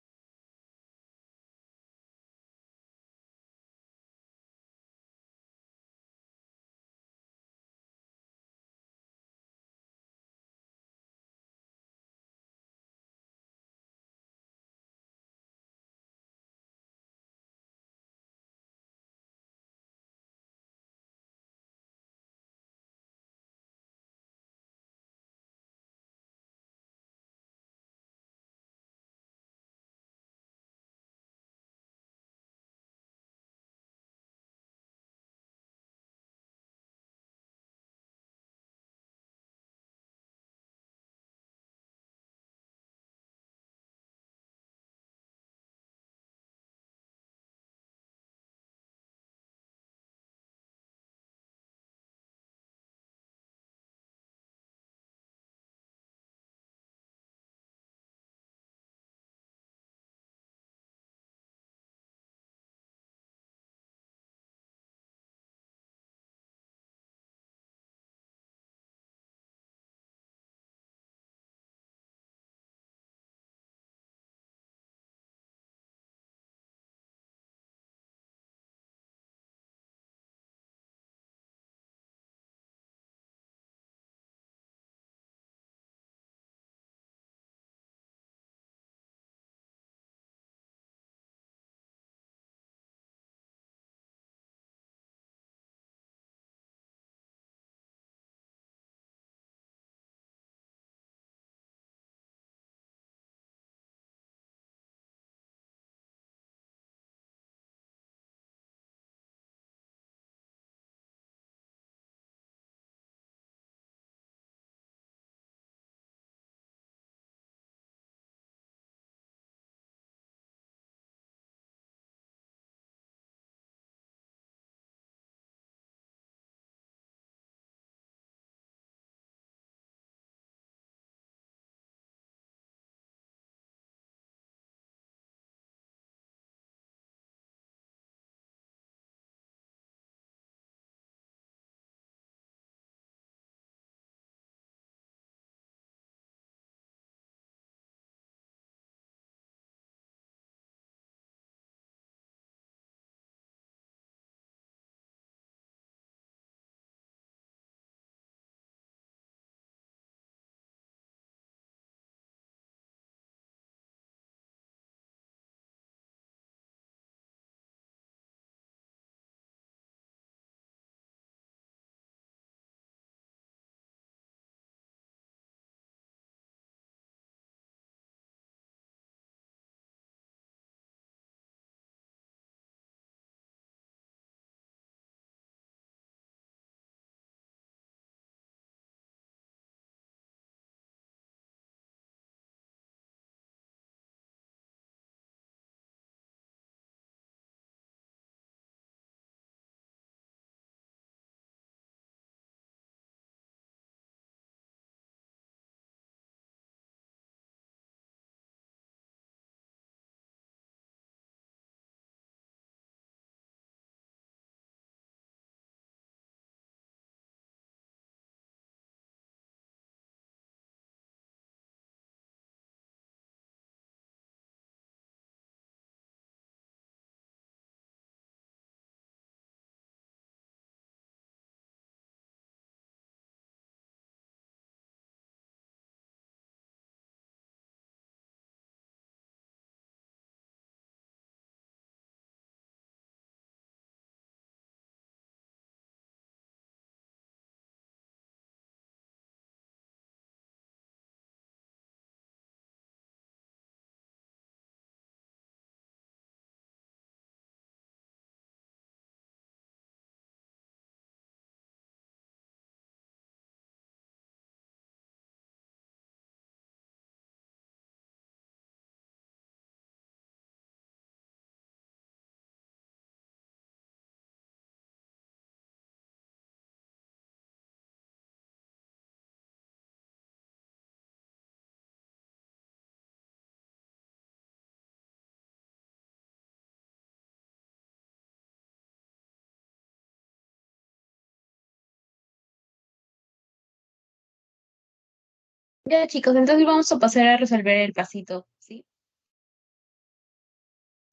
Ya, chicos, entonces vamos a pasar a resolver el pasito, ¿sí?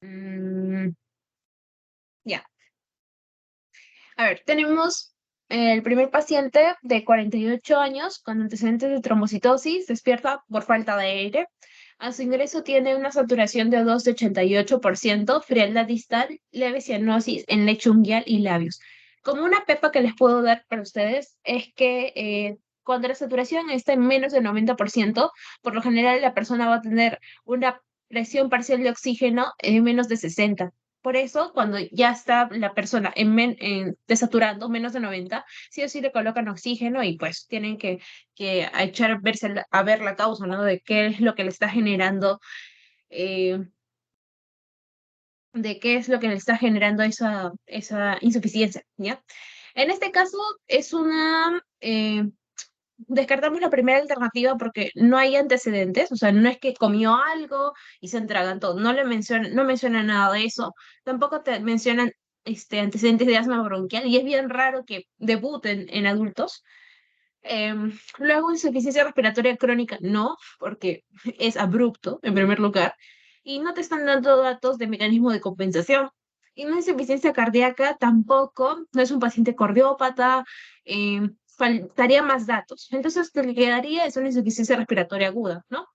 Mm, ya. A ver, tenemos el primer paciente de 48 años con antecedentes de trombocitosis, despierta por falta de aire. A su ingreso tiene una saturación de 2 de 88%, frialdad distal, leve cianosis en lecho unguial y labios. Como una pepa que les puedo dar para ustedes es que cuando la saturación está en menos del 90%, por lo general la persona va a tener una presión parcial de oxígeno en menos de 60. Por eso, cuando ya está la persona desaturando menos de 90, sí o sí le colocan oxígeno y pues tienen que a echar a ver la causa, ¿no? De qué es lo que le está generando, eh, de qué es lo que le está generando esa insuficiencia, ¿ya? En este caso es descartamos la primera alternativa porque no hay antecedentes, o sea, no es que comió algo y se todo, no menciona nada de eso, tampoco te mencionan antecedentes de asma bronquial y es bien raro que debuten en adultos. Luego, insuficiencia respiratoria crónica, no, porque es abrupto, en primer lugar, y no te están dando datos de mecanismo de compensación. Y una insuficiencia cardíaca tampoco, no es un paciente cardiópata, faltaría más datos. Entonces, lo que quedaría es una insuficiencia respiratoria aguda, ¿no?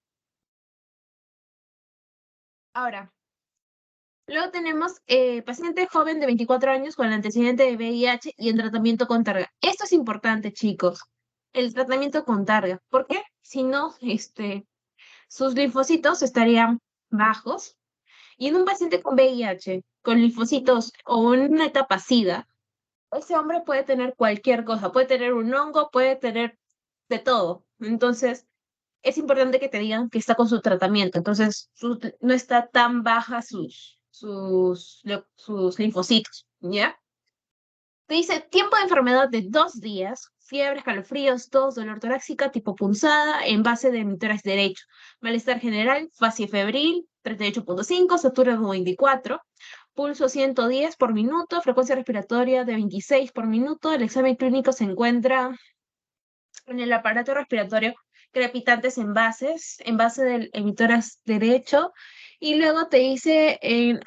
Ahora, luego tenemos paciente joven de 24 años con antecedente de VIH y en tratamiento con targa. Esto es importante, chicos. El tratamiento con targa. ¿Por qué? Si no, sus linfocitos estarían bajos. Y en un paciente con VIH, con linfocitos o en una etapa SIDA, ese hombre puede tener cualquier cosa. Puede tener un hongo, puede tener de todo. Entonces, es importante que te digan que está con su tratamiento. Entonces, no está tan baja sus linfocitos, ¿ya? Te dice tiempo de enfermedad de 2 días, fiebre, escalofríos, tos, dolor torácica, tipo punzada, en base de emisoras derecho, malestar general, fase febril, 38.5, saturado 24, pulso 110 por minuto, frecuencia respiratoria de 26 por minuto. El examen clínico se encuentra en el aparato respiratorio crepitantes en base del emitoras derecho, y luego te dice en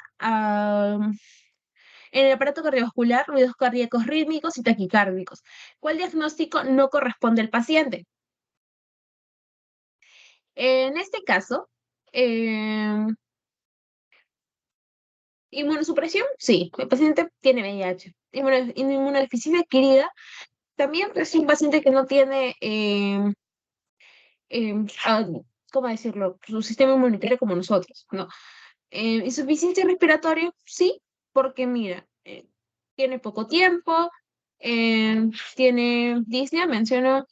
el aparato cardiovascular, ruidos cardíacos rítmicos y taquicárdicos. ¿Cuál diagnóstico no corresponde al paciente? En este caso, eh, inmunosupresión, sí, el paciente tiene VIH. Inmunodeficiencia adquirida, también es un paciente que no tiene eh, ah, ¿cómo decirlo? Su sistema inmunitario como nosotros, ¿no? Insuficiencia respiratoria, sí, porque mira, tiene poco tiempo, tiene disnea, menciono,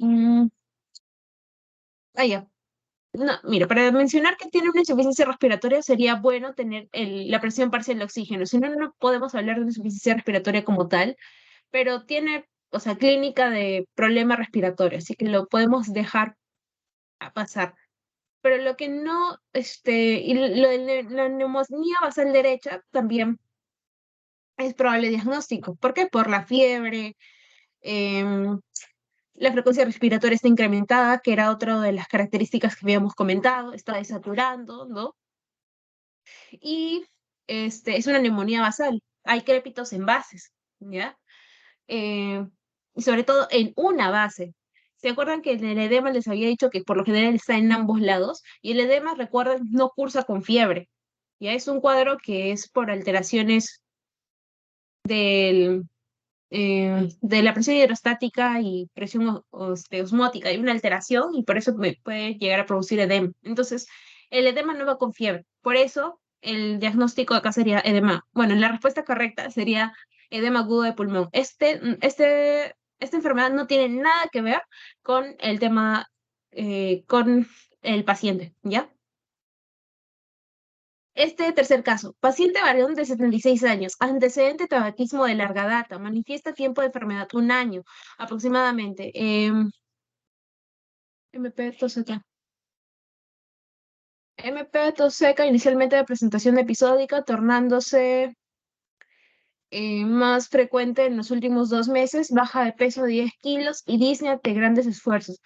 ya. No, mira, para mencionar que tiene una insuficiencia respiratoria sería bueno tener la presión parcial de oxígeno, si no, no podemos hablar de una insuficiencia respiratoria como tal, pero tiene, o sea, clínica de problema respiratorio, así que lo podemos dejar a pasar. Pero lo que no, y lo de la neumonía basal derecha también es probable diagnóstico. ¿Por qué? Por la fiebre, em, la frecuencia respiratoria está incrementada, que era otra de las características que habíamos comentado, está desaturando, ¿no? Y es una neumonía basal. Hay crépitos en bases, ¿ya? Eh, y sobre todo en una base. ¿Se acuerdan que en el edema les había dicho que por lo general está en ambos lados? Y el edema, recuerden, no cursa con fiebre. Ya es un cuadro que es por alteraciones del, de la presión hidrostática y presión osmótica. Hay una alteración y por eso puede llegar a producir edema. Entonces, el edema no va con fiebre. Por eso, el diagnóstico acá sería edema. Bueno, la respuesta correcta sería edema agudo de pulmón. Esta enfermedad no tiene nada que ver con el tema, con el paciente, ¿ya? Este tercer caso, paciente varón de 76 años, antecedente tabaquismo de larga data, manifiesta tiempo de enfermedad 1 año aproximadamente. MP tos seca. MP tos seca, inicialmente de presentación episódica, tornándose más frecuente en los últimos 2 meses, baja de peso 10 kilos y disnea de grandes esfuerzos.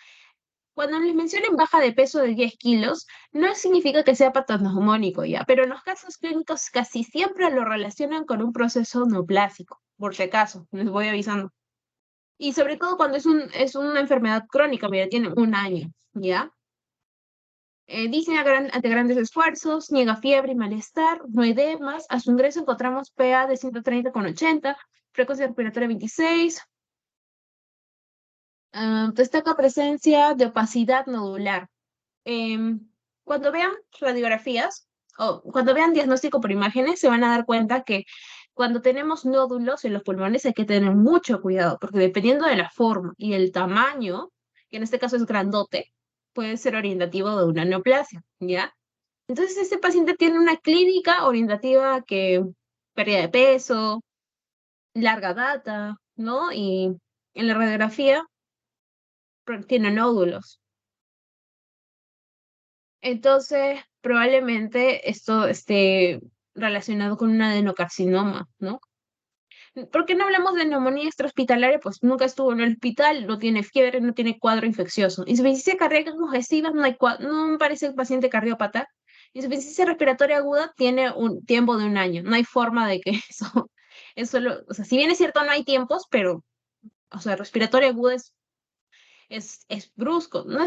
Cuando les mencionen baja de peso de 10 kilos, no significa que sea patognomónico ya, pero en los casos clínicos casi siempre lo relacionan con un proceso neoplásico, por si acaso, les voy avisando. Y sobre todo cuando es una enfermedad crónica, mira, tiene un año, ¿ya? Disney ante grandes esfuerzos, niega fiebre y malestar, no edemas. A su ingreso encontramos PA de 130,80, frecuencia respiratoria 26. Destaca presencia de opacidad nodular. Em, Cuando vean radiografías o cuando vean diagnóstico por imágenes, se van a dar cuenta que cuando tenemos nódulos en los pulmones hay que tener mucho cuidado, porque dependiendo de la forma y el tamaño, que en este caso es grandote, puede ser orientativo de una neoplasia, ¿ya? Entonces, este paciente tiene una clínica orientativa que pérdida de peso, larga data, ¿no? Y en la radiografía tiene nódulos. Entonces, probablemente esto esté relacionado con un adenocarcinoma, ¿no? ¿Por qué no hablamos de neumonía extrahospitalaria? Pues nunca estuvo en el hospital, no tiene fiebre, no tiene cuadro infeccioso. Insuficiencia cardíaca congestiva, no parece el paciente cardiópata. Insuficiencia respiratoria aguda tiene un tiempo de un año. No hay forma de que o sea, si bien es cierto, no hay tiempos, pero, o sea, respiratoria aguda es brusco, no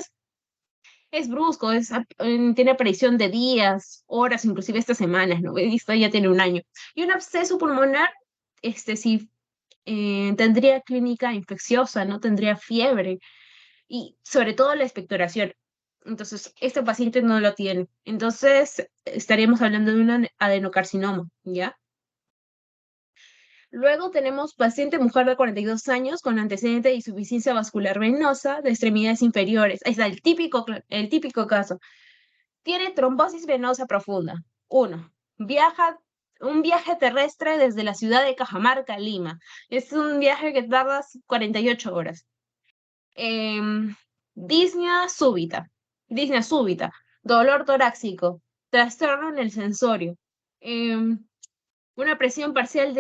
es brusco, tiene aparición de días, horas, inclusive estas semanas, ¿no? Esto ya tiene un año. Y un absceso pulmonar, sí, tendría clínica infecciosa, no tendría fiebre y sobre todo la expectoración. Entonces, este paciente no lo tiene. Entonces, estaríamos hablando de un adenocarcinoma, ¿ya? Luego tenemos paciente mujer de 42 años con antecedente de insuficiencia vascular venosa de extremidades inferiores. Ahí está el típico caso. Tiene trombosis venosa profunda. Uno, un viaje terrestre desde la ciudad de Cajamarca a Lima. Es un viaje que tarda 48 horas. Disnea súbita. Disnea súbita. Dolor torácico. Trastorno en el sensorio. Una presión parcial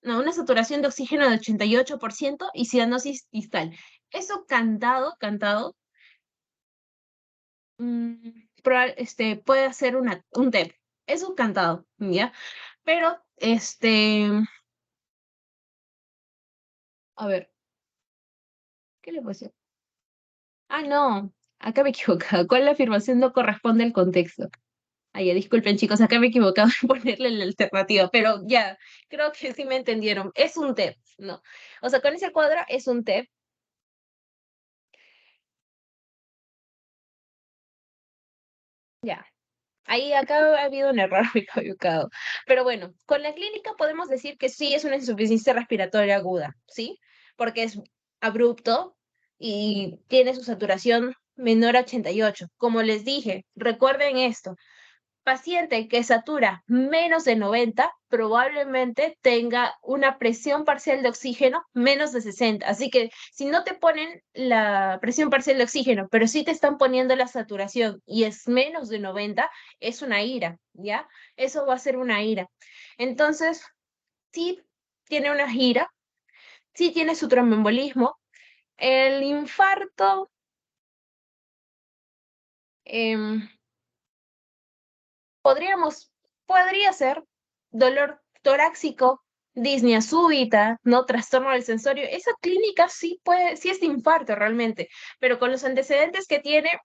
una saturación de oxígeno de 88% y cianosis distal. Eso cantado, puede hacer un TEP. Es un cantado, ¿ya? Pero, a ver, ¿qué le puedo decir? Ah, no, acá me he equivocado. ¿Cuál la afirmación no corresponde al contexto? Ay, ya, disculpen chicos, acá me he equivocado en ponerle la alternativa, pero ya, creo que sí me entendieron. Es un TEP, ¿no? O sea, con ese cuadro es un TEP. Ya. Ahí acá ha habido un error, me he equivocado. Pero bueno, con la clínica podemos decir que sí es una insuficiencia respiratoria aguda, ¿sí? Porque es abrupto y tiene su saturación menor a 88. Como les dije, recuerden esto, paciente que satura menos de 90 probablemente tenga una presión parcial de oxígeno menos de 60. Así que si no te ponen la presión parcial de oxígeno, pero sí te están poniendo la saturación y es menos de 90, es una ira, ¿ya? Eso va a ser una ira. Entonces, sí tiene una ira, sí tiene su tromboembolismo. El infarto, em, podría ser dolor torácico, disnea súbita, no trastorno del sensorio. Esa clínica sí es de infarto realmente, pero con los antecedentes que tiene,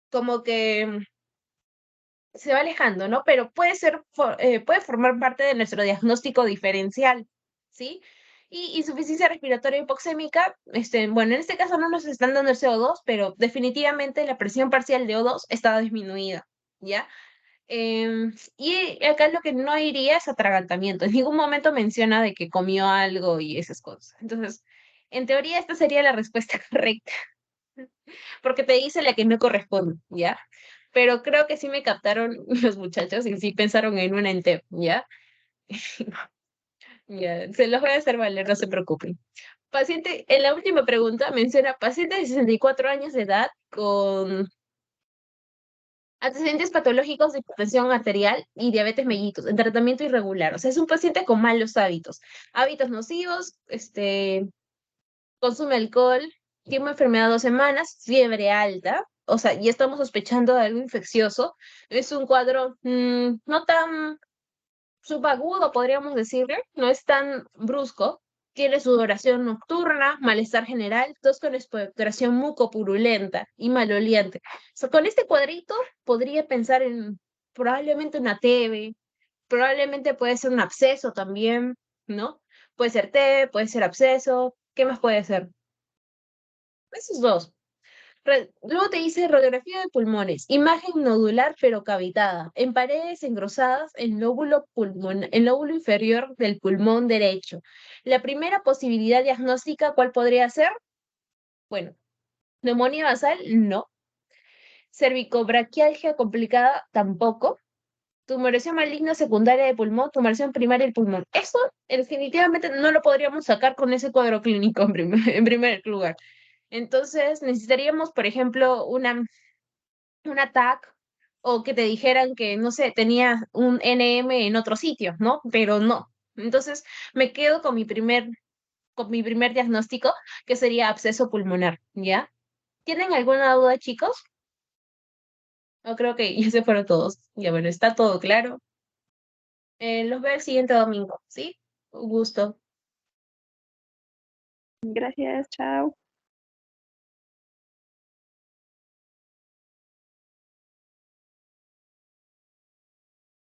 como que se va alejando, ¿no? Pero puede formar parte de nuestro diagnóstico diferencial, ¿sí? Y insuficiencia respiratoria hipoxémica, bueno, en este caso no nos están dando el CO2, pero definitivamente la presión parcial de O2 está disminuida, ¿ya? Y acá lo que no iría es atragantamiento. En ningún momento menciona de que comió algo y esas cosas. Entonces, en teoría, esta sería la respuesta correcta, porque te dice la que no corresponde, ¿ya? Pero creo que sí me captaron los muchachos y sí pensaron en una entero, ¿ya? Ya, se los voy a hacer valer, no se preocupen. Paciente, en la última pregunta menciona paciente de 64 años de edad con antecedentes patológicos de hipertensión arterial y diabetes mellitus, en tratamiento irregular. O sea, es un paciente con malos hábitos. Hábitos nocivos, consume alcohol tiempo de enfermedad 2 semanas, fiebre alta, o sea, ya estamos sospechando de algo infeccioso. Es un cuadro no tan subagudo, podríamos decirle, no es tan brusco. Tiene sudoración nocturna, malestar general, tos con expectoración mucopurulenta y maloliente. O sea, con este cuadrito podría pensar en probablemente una TB, probablemente puede ser un absceso también, ¿no? Puede ser TB, puede ser absceso, ¿qué más puede ser? Esos dos. Luego te dice radiografía de pulmones, imagen nodular pero cavitada, en paredes engrosadas en el lóbulo inferior del pulmón derecho. La primera posibilidad diagnóstica, ¿cuál podría ser? Bueno, neumonía basal, no. Cervicobraquialgia complicada, tampoco. Tumoración maligna secundaria de pulmón, tumoración primaria del pulmón. Eso definitivamente no lo podríamos sacar con ese cuadro clínico en primer lugar. Entonces necesitaríamos, por ejemplo, un TAC o que te dijeran que, no sé, tenía un NM en otro sitio, ¿no? Pero no. Entonces me quedo con mi primer diagnóstico, que sería absceso pulmonar, ¿ya? ¿Tienen alguna duda, chicos? No creo que ya se fueron todos. Ya bueno, está todo claro. Los veo el siguiente domingo, ¿sí? Un gusto. Gracias, chao.